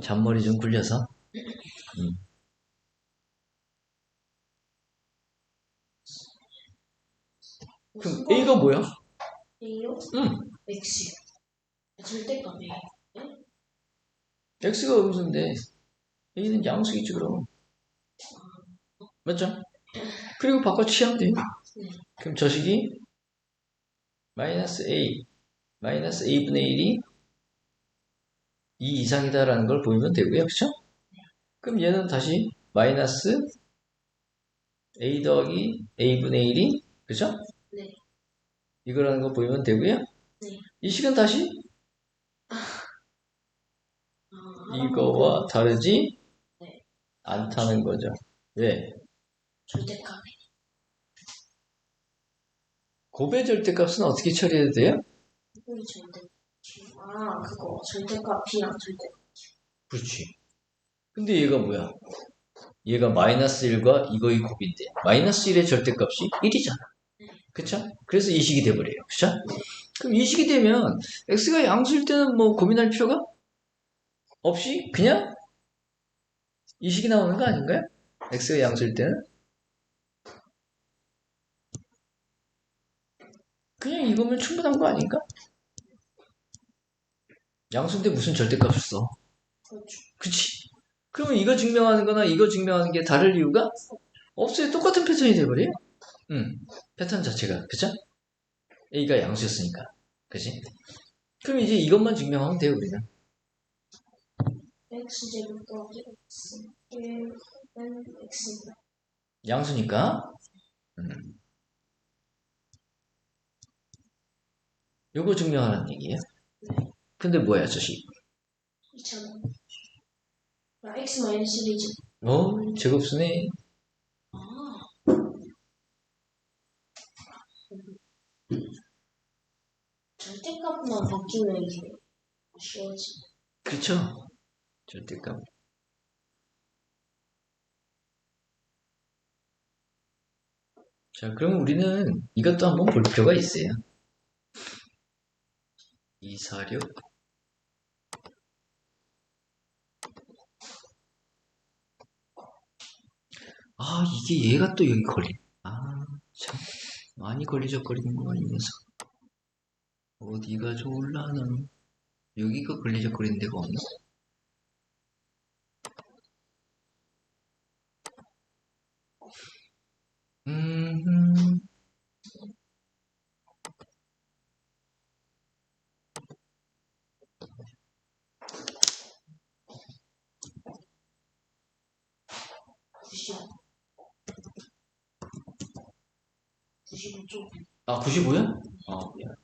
잔머리 좀 굴려서. 그럼 a가 뭐야? A요? X요. 절대값이에요. x가 음수인데 a는 양수이지 그럼. 맞죠? 그리고 바꿔 취하면 돼요. 그럼 저식이 마이너스 a 마이너스 a분의 1이 2 이상이다라는 걸 보이면 되고요. 그쵸? 그럼 얘는 다시 마이너스 a 더하기 a분의 1이 그죠? 네. 이거라는 거 보이면 되고요. 네. 이 식은 다시 이거와 다르지 네. 않다는 거죠. 왜? 절대값. 곱의 절대값은 어떻게 처리해야 돼요? 이게 절대. 그거 절대값 B랑 절대. 그렇지. 근데 얘가 뭐야? 얘가 마이너스 1과 이거의 곱인데 마이너스 1의 절대값이 1이잖아. 그쵸? 그래서 이 식이 돼버려요. 그쵸? 그럼 이 식이 되면 x가 양수일 때는 뭐 고민할 필요가 없이 그냥 이 식이 나오는 거 아닌가요? x가 양수일 때는 그냥 이거면 충분한 거 아닌가? 양수인데 무슨 절대값을 써? 그렇죠. 그치? 그러면 이거 증명하는 거나 이거 증명하는 게 다를 이유가 없어요. 똑같은 패턴이 돼버려요. 패턴 자체가. 그쵸? a가 양수였으니까. 그치? 그럼 이제 이것만 증명하면 돼요, 우리는. X제곱 더하기 X. 1은 X. 양수니까. 요거 증명하라는 얘기예요. 근데 뭐야, 저 식? 있잖아. X 마이너스 1이지. 제곱수네. 절대값만 바뀌면 이게 쉬워지. 그쵸? 절대값. 자, 그럼 우리는 이것도 한번 볼 필요가 있어요. 246. 이게 얘가 또 여기 걸리네. 참. 많이 걸리적거리는구만, 이 녀석. 어디가 좋을라나. 여기가 걸리적거리는 데가 없나? 95쪽. 아, 95야? 미안.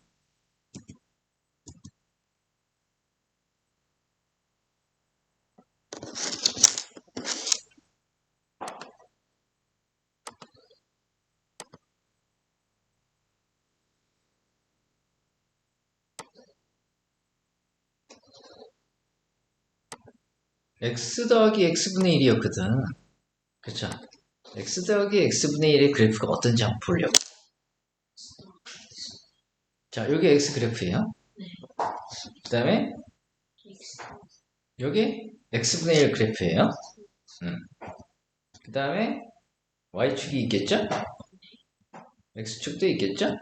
x 더하기 x분의 1이었거든. 그쵸? x 더하기 x분의 1의 그래프가 어떤지 한번 보려고. 자, 여기 x 그래프예요. 네. 그 다음에 X. 여기 x분의 1 그래프예요. 그 다음에 y축이 있겠죠? x축도 있겠죠?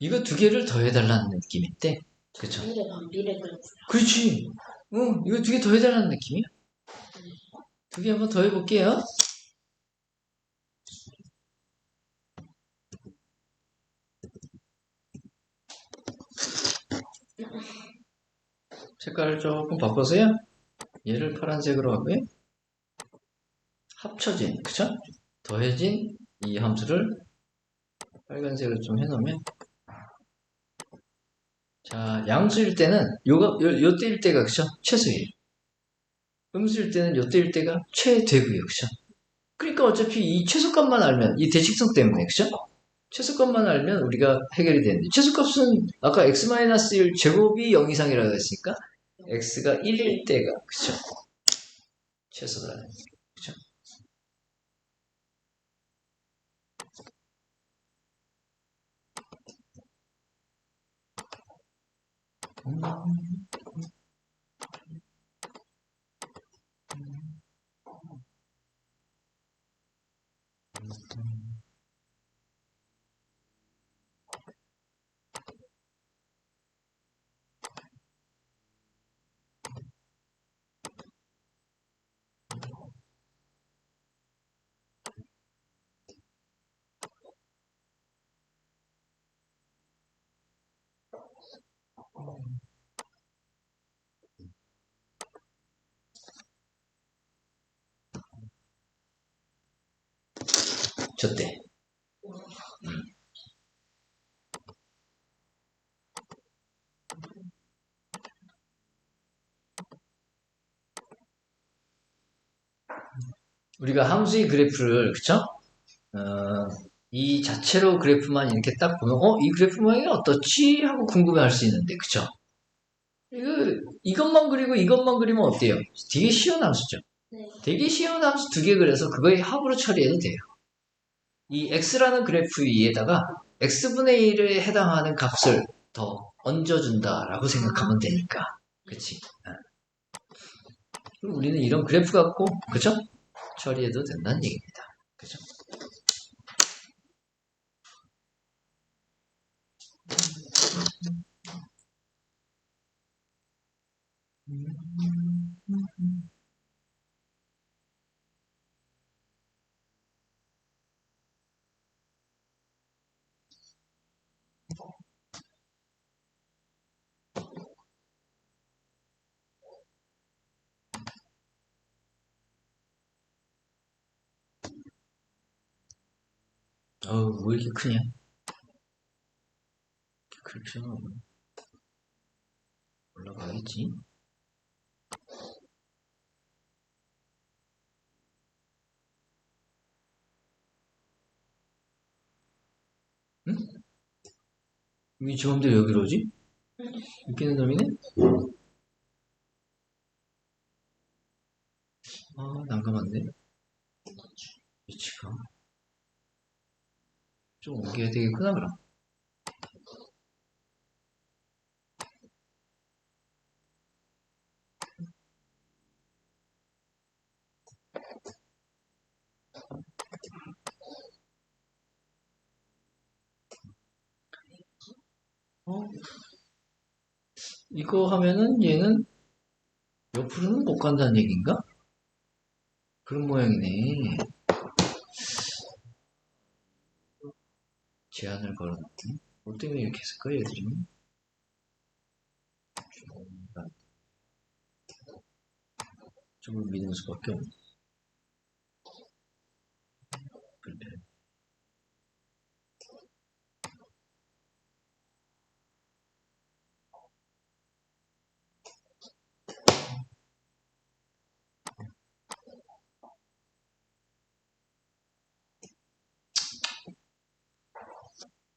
이거 두 개를 더해달라는 느낌인데, 그쵸? 미래 그래프. 그렇지. 이거 두 개 더해달라는 느낌이야. 두 개 한번 더해볼게요. 색깔을 조금 바꿔서요. 얘를 파란색으로 하고요. 합쳐진, 그쵸? 더해진 이 함수를 빨간색으로 좀 해놓으면, 자, 양수일 때는 요때일 때가, 그쵸? 최소예요. 음수일 때는 요때일 때가 최대고요, 그쵸? 그러니까 어차피 이 최소값만 알면, 이 대칭성 때문에, 그쵸? 최소값만 알면 우리가 해결이 되는데, 최소값은 아까 x-1 제곱이 0 이상이라고 했으니까 x가 1일 때가, 그쵸? 최소다. 그쵸? 저때. 우리가 함수의 그래프를, 그쵸? 이 자체로 그래프만 이렇게 딱 보면, 이 그래프 모양이 어떻지? 하고 궁금해 할 수 있는데, 그쵸? 이것만 그리고 이것만 그리면 어때요? 되게 쉬운 함수죠? 네. 되게 쉬운 함수 두 개 그려서 그거의 합으로 처리해도 돼요. 이 x라는 그래프 위에다가 x분의 1에 해당하는 값을 더 얹어준다라고 생각하면 되니까. 그치? 그럼 우리는 이런 그래프 갖고, 그쵸? 처리해도 된다는 얘기입니다. 그죠? 왜 이렇게 크냐? 그렇죠. 올라가겠지. 응? 이 지금도 여기로 오지? 웃기는 놈이네? 난감한데? 위치가. 좀 옮겨야 되겠구나, 그럼. 어? 이거 하면은 얘는 옆으로는 못 간다는 얘기인가? 그런 모양이네. 제한을 걸어놨네. 뭐 때문에 이렇게 했을까, 얘들이? 좀을 믿을 수밖에 없네.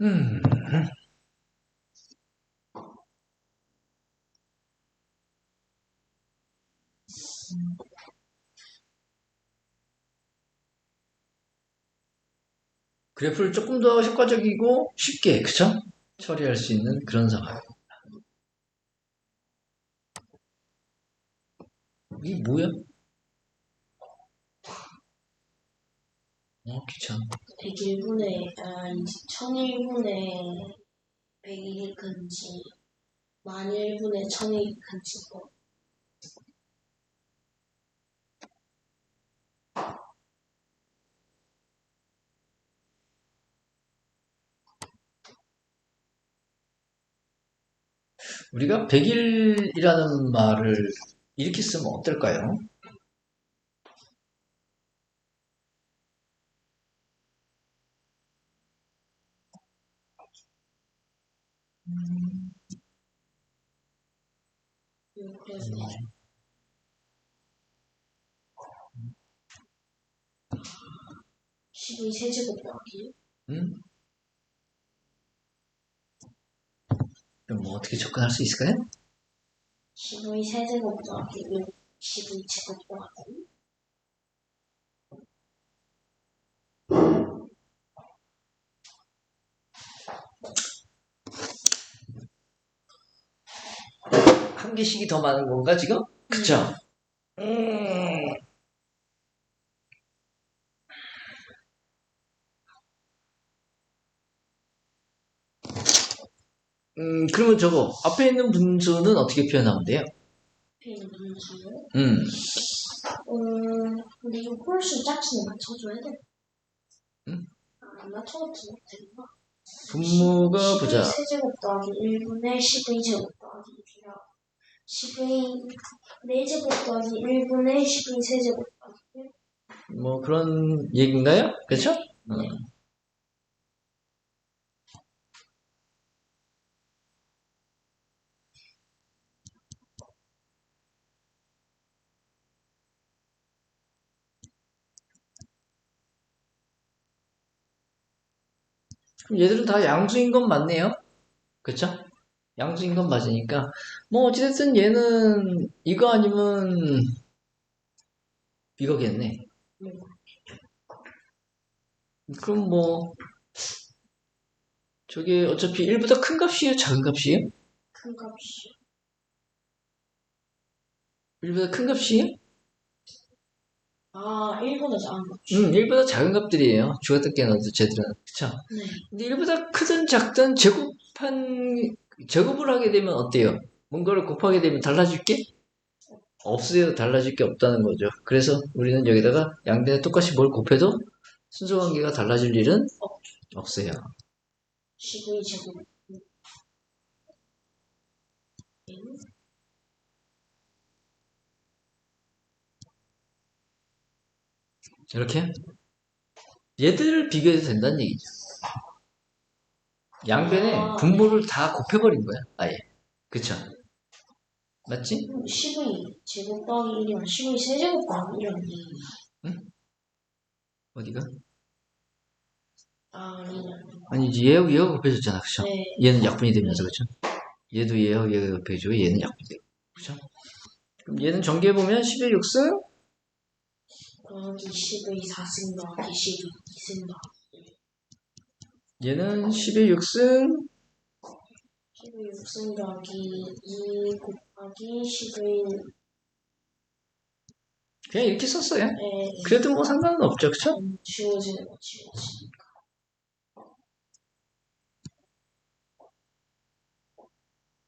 음. 그래프를 조금 더 효과적이고 쉽게, 그쵸? 처리할 수 있는 그런 상황. 이게 뭐야? 귀찮아. 101분의, 1001분의 101이 큰지, 10,000분의 1001이 큰지, 우리가 100일이라는 말을 이렇게 쓰면 어떨까요? 그래서 12 세제곱 더하기 음? 그럼 뭐 어떻게 접근할 수 있을까요? 12 세제곱 더하기 12 제곱 더하기 한 개씩이 더 많은 건가, 지금? 그쵸? 음, 그러면 저거, 앞에 있는 분수는 어떻게 표현하면 돼요? 앞에 있는 분수를 음, 근데 이거 홀수 짝수는 맞춰줘야 돼. 음? 안 맞춰도 되는구나. 분모가 보자. 12 세제곱 더하기 1분의 12 제곱 더하기 1이라 12 4제곱 더하기 1분의 12 세제곱 더하기 1. 뭐 그런 얘기인가요? 그쵸? 네. 그럼 얘들은 다 양수인 건 맞네요. 그쵸? 양수인 건 맞으니까. 뭐 어찌됐든 얘는 이거 아니면 이거겠네. 네. 그럼 뭐 저게 어차피 1보다 큰 값이에요? 작은 값이에요? 큰 값이 1보다 큰 값이에요? 1보다 작은 값이 1보다 작은 값들이에요. 주어뜯게 넣어도 쟤들은. 그쵸? 네. 근데 1보다 크든 작든 제곱을 하게 되면 어때요? 뭔가를 곱하게 되면 달라질 게? 없어요. 달라질 게 없다는 거죠. 그래서 우리는 여기다가 양변에 똑같이 뭘 곱해도 순서 관계가 달라질 일은 없어요. 12 제곱 이렇게 얘들을 비교해도 된다는 얘기죠. 양변에 분모를 다 곱해버린 거야. 아예. 그쵸? 맞지? 12 제곱 더하기 1이면 12 세제곱 더하기 1이라는 얘기예요. 응? 어디가? 아니요. 아니지. 얘하고 곱해졌잖아. 그쵸? 네. 얘는 약분이 되면서. 그쵸? 얘도 얘가 곱해지고 얘는 약분이 되고. 그쵸? 그럼 얘는 전개해보면 11 6승 더하기 12 4승 더하기 12 2승 더하기 얘는 11 6승 12 6승 더하기 2 곱하기 11 그냥 이렇게 썼어요. 에 그래도 뭐 상관은 없죠. 그쵸? 지워지는 거 지워지니까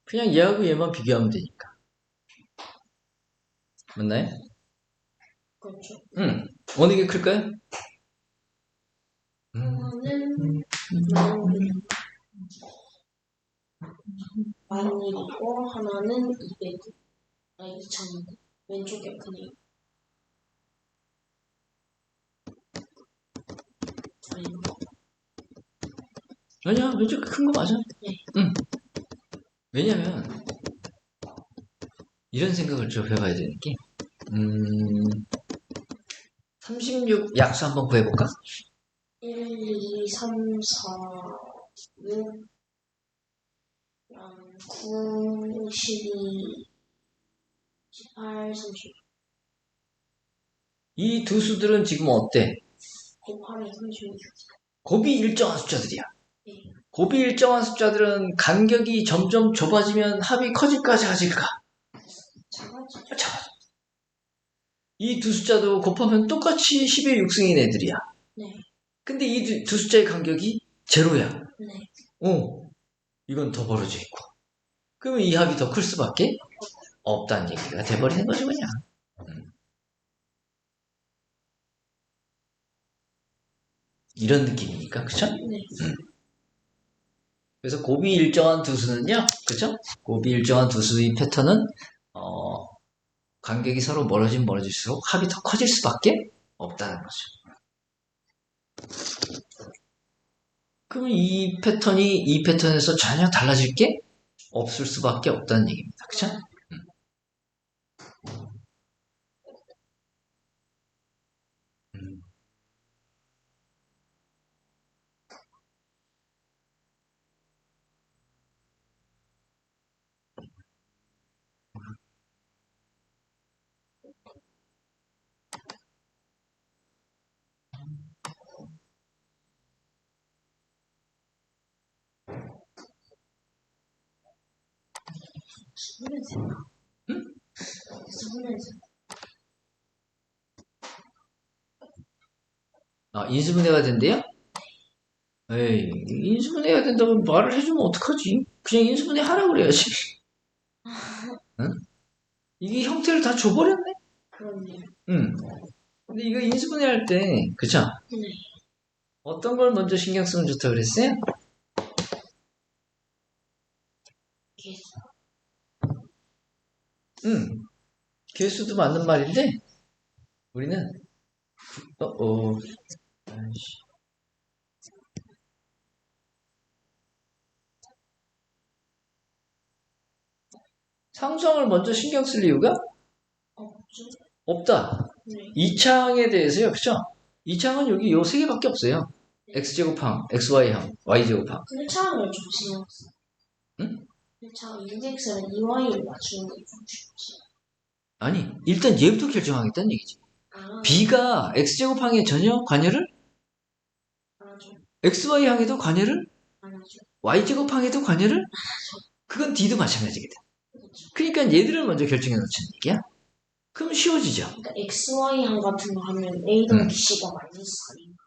그냥 얘하고 얘만 비교하면 되니까. 맞나요? 그렇죠. 응. 어느 게 클까요? 하나는 10,000이고 하나는 200 2,000 왼쪽에 크네요. 아닌가? 아니야, 왼쪽 큰 거 맞아. 네. 응. 왜냐면, 이런 생각을 좀 해봐야 되는 게, 36 약수 한번 구해볼까? 1, 2, 3, 4 6, 9, 12, 18, 30. 이 두 수들은 지금 어때? 곱하기 36. 곱이 일정한 숫자들이야. 네. 곱이 일정한 숫자들은 간격이 점점 좁아지면 합이 커질까 작아질까? 작아지죠. 작아져. 이 두 숫자도 곱하면 똑같이 10의 6승인 애들이야. 네. 근데 이 두 숫자의 간격이 제로야. 네. 이건 더 벌어져 있고. 그러면 이 합이 더 클 수밖에 없다는 얘기가 돼버리는 거죠, 그냥. 이런 느낌이니까, 그쵸? 네. 그래서 곱이 일정한 두 수는요, 그쵸? 곱이 일정한 두 수의 패턴은, 간격이 서로 멀어질수록 합이 더 커질 수밖에 없다는 거죠. 그러면 이 패턴에서 전혀 달라질 게 없을 수밖에 없다는 얘기입니다. 그쵸? 수분에서. 응? 수분에서. 인수분해가 된대요? 에이, 인수분해가 된다고 말을 해주면 어떡하지? 그냥 인수분해 하라고 그래야지. 응? 이게 형태를 다 줘버렸네? 그렇네요. 응. 근데 이거 인수분해 할 때, 그쵸? 네. 어떤 걸 먼저 신경 쓰면 좋다 그랬어요? 개수. 응. 개수도 맞는 말인데, 우리는, 아이씨. 상수항을 먼저 신경 쓸 이유가 없죠? 없다. 네. 이 창에 대해서요, 그쵸? 이 창은 여기 요 세 개밖에 없어요. x제곱항, xy항, y제곱항. 근데 차를 좀 신경 써. 응? 근데 차 인덱스는 2Y를 맞추는 게 좀 쉽지. 아니, 일단 얘부터 결정하겠다는 얘기지. 아, b가 x제곱항에 전혀 관여를, 안 하죠. xy항에도 관여를, 안 하죠. y제곱항에도 관여를, 그건 d도 마찬가지겠다. 그렇죠. 그러니까 얘들을 먼저 결정해 놓자는 얘기야. 그럼 쉬워지죠. 그러니까 XY항 같은 거 하면 A 더하기 C가 마이너스 4인가?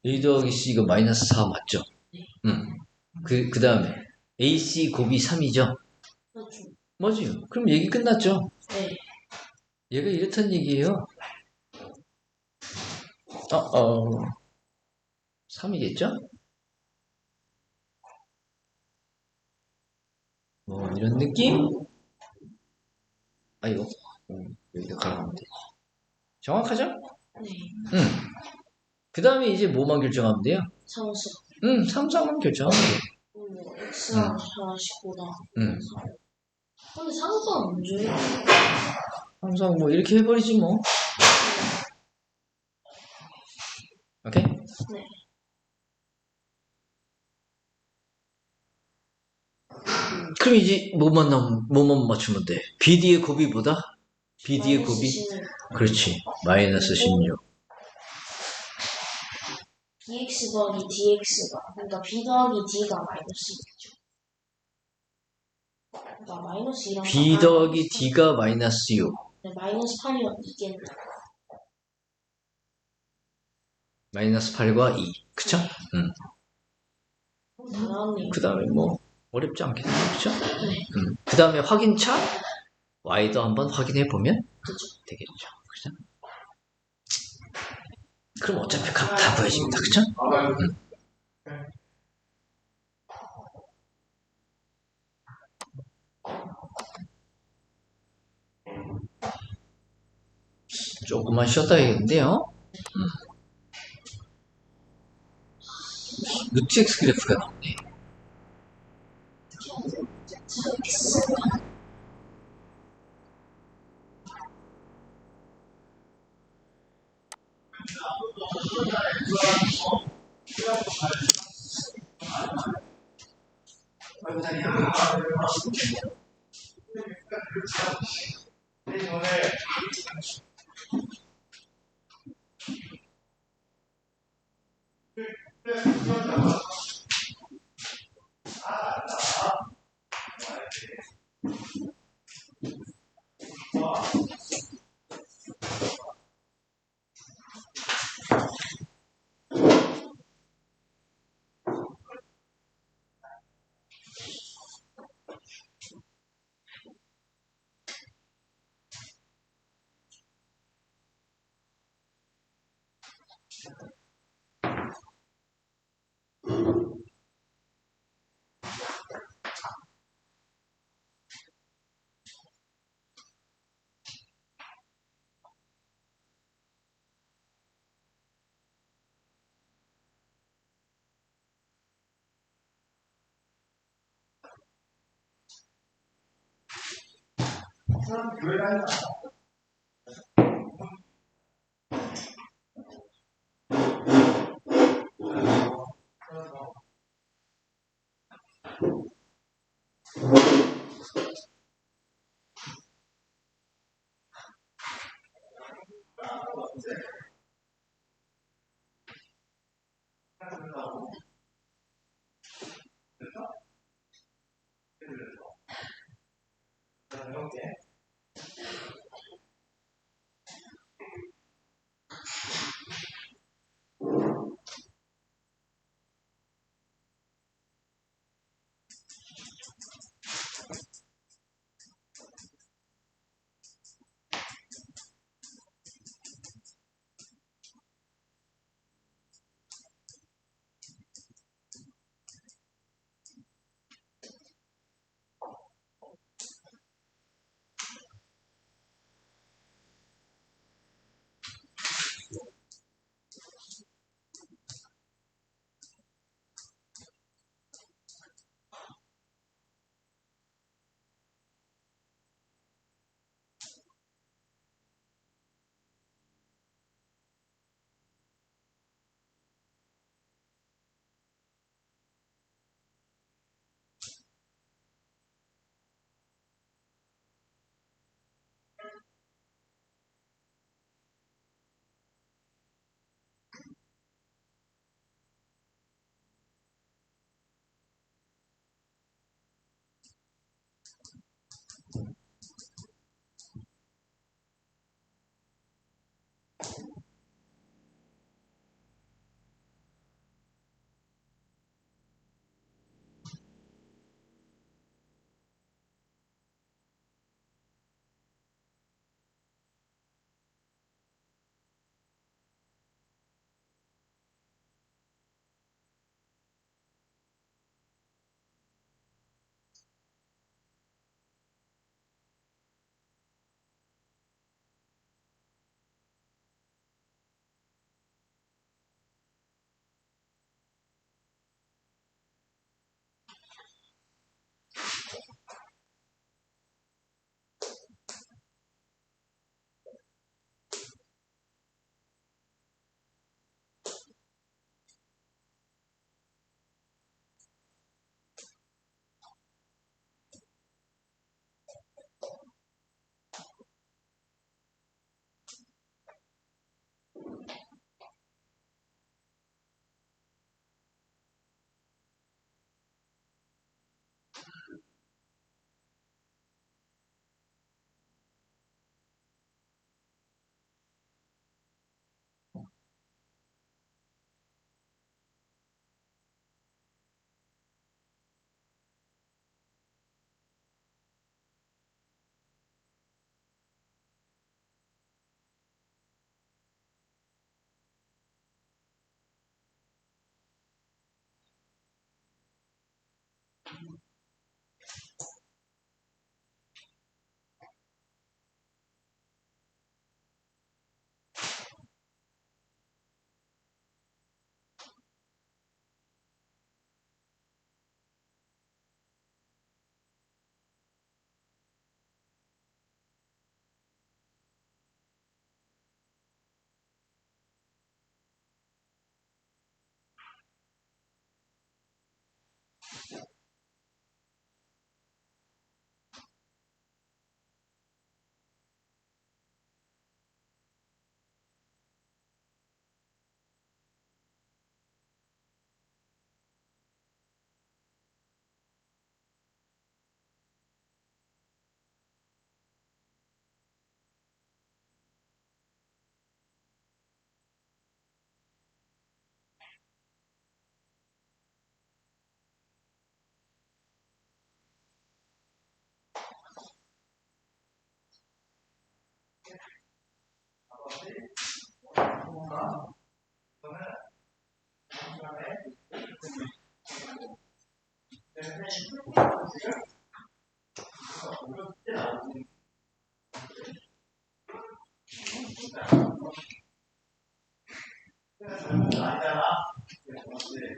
a 더하기 c가 마이너스 4 맞죠? 네. 그 다음에 ac 곱이 3이죠? 그렇죠. 맞아요. 그럼 얘기 끝났죠? 네. 얘가 이렇단 얘기예요. 3이겠죠? 뭐 이런 느낌? 아이고, 여기다 갈아놓으면 돼. 정확하죠? 네. 그 다음에 이제 뭐만 결정하면 돼요? 상수. 삼성만 결정하면 돼. 뭐 X랑 45다. 응. 근데 상수가 문제예요. 삼성 뭐 이렇게 해버리지 뭐. 오케이? 네. 그럼 이제 뭐만 맞추면 돼? BD의 곱이보다? BD의 마이너스 곱이? 16. 그렇지. 마이너스 16. BX 더하기 DX가 그러니까 B 더하기 D가 마이너스 2죠. 그러니까 마이너스 2랑 B 더하기 D가 마이너스 6. 네, 마이너스 8이랑 2겠네. 마이너스 8과 2. 그쵸? 다 나왔네요. 그 다음에 뭐 어렵지 않겠네. 그쵸? 네. 그 다음에 확인차 Y도 한번 확인해 보면 그죠. 되겠죠. 그죠? 그럼 어차피 값 다 보여집니다. 그쵸? 조금만 쉬었다 해야겠는데요. 루트X 그래프가 나오네.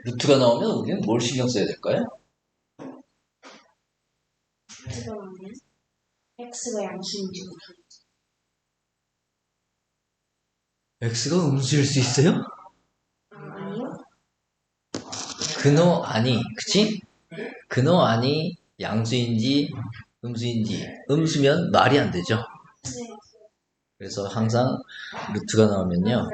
루트가 나오면 우리는 뭘 신경 써야 될까요? 그러면 x가 양수인지 x가 음수일 수 있어요? 아니요? 근호 아니, 그치? 근호 아니 양수인지 음수인지 음수면 말이 안 되죠. 네. 그래서 항상 루트가 나오면요.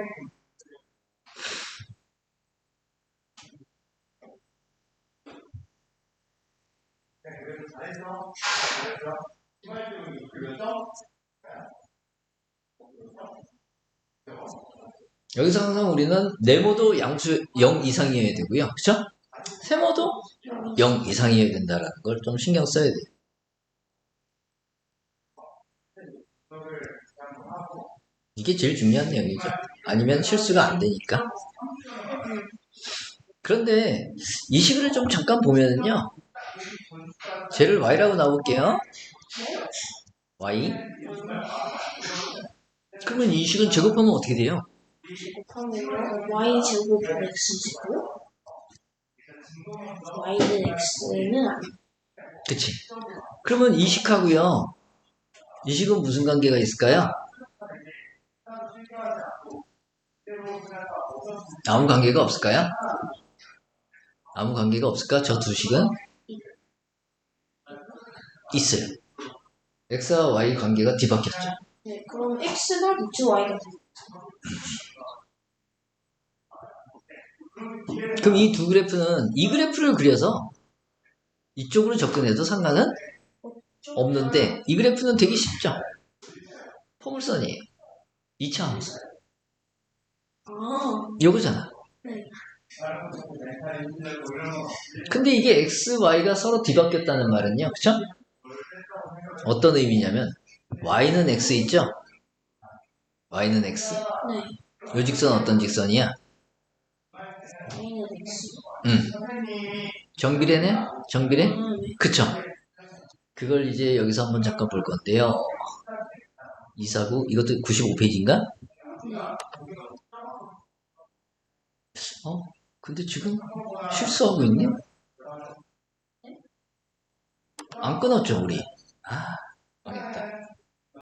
여기서 항상 우리는 네모도 양수 0 이상이어야 되고요. 그쵸? 세모도 0 이상이어야 된다는 걸 좀 신경 써야 돼요. 이게 제일 중요한 내용이죠. 아니면 실수가 안 되니까. 그런데 이 식을 좀 잠깐 보면은요. 쟤를 y라고 나올게요. y. 그러면 이 식은 제곱하면 어떻게 돼요? 곱하면 y 제곱은 x제곱 y는 x는 아니고 그치? 그러면 이 식하고요. 이 식은 무슨 관계가 있을까요? 아무 관계가 없을까요? 아무 관계가 없을까? 저 두 식은 있어요. x와 y 관계가 뒤바뀌었죠. 네, 그럼 x가 루트 y가 돼요. 그럼 이 두 그래프는 이 그래프를 그려서 이쪽으로 접근해도 상관은 없는데 이 그래프는 되게 쉽죠. 포물선이에요. 2차 함수. 아, 요거잖아. 네. 근데 이게 x, y가 서로 뒤바뀌었다는 말은요. 그쵸? 어떤 의미냐면 y는 x 있죠? y는 x. 네. 요 직선 어떤 직선이야? y는 x. 정비례네? 정비례? 네. 그쵸? 그걸 이제 여기서 한번 잠깐 볼 건데요. 249, 이것도 95페이지인가? 네. 근데 지금 실수하고 있니? 안 끊었죠, 우리?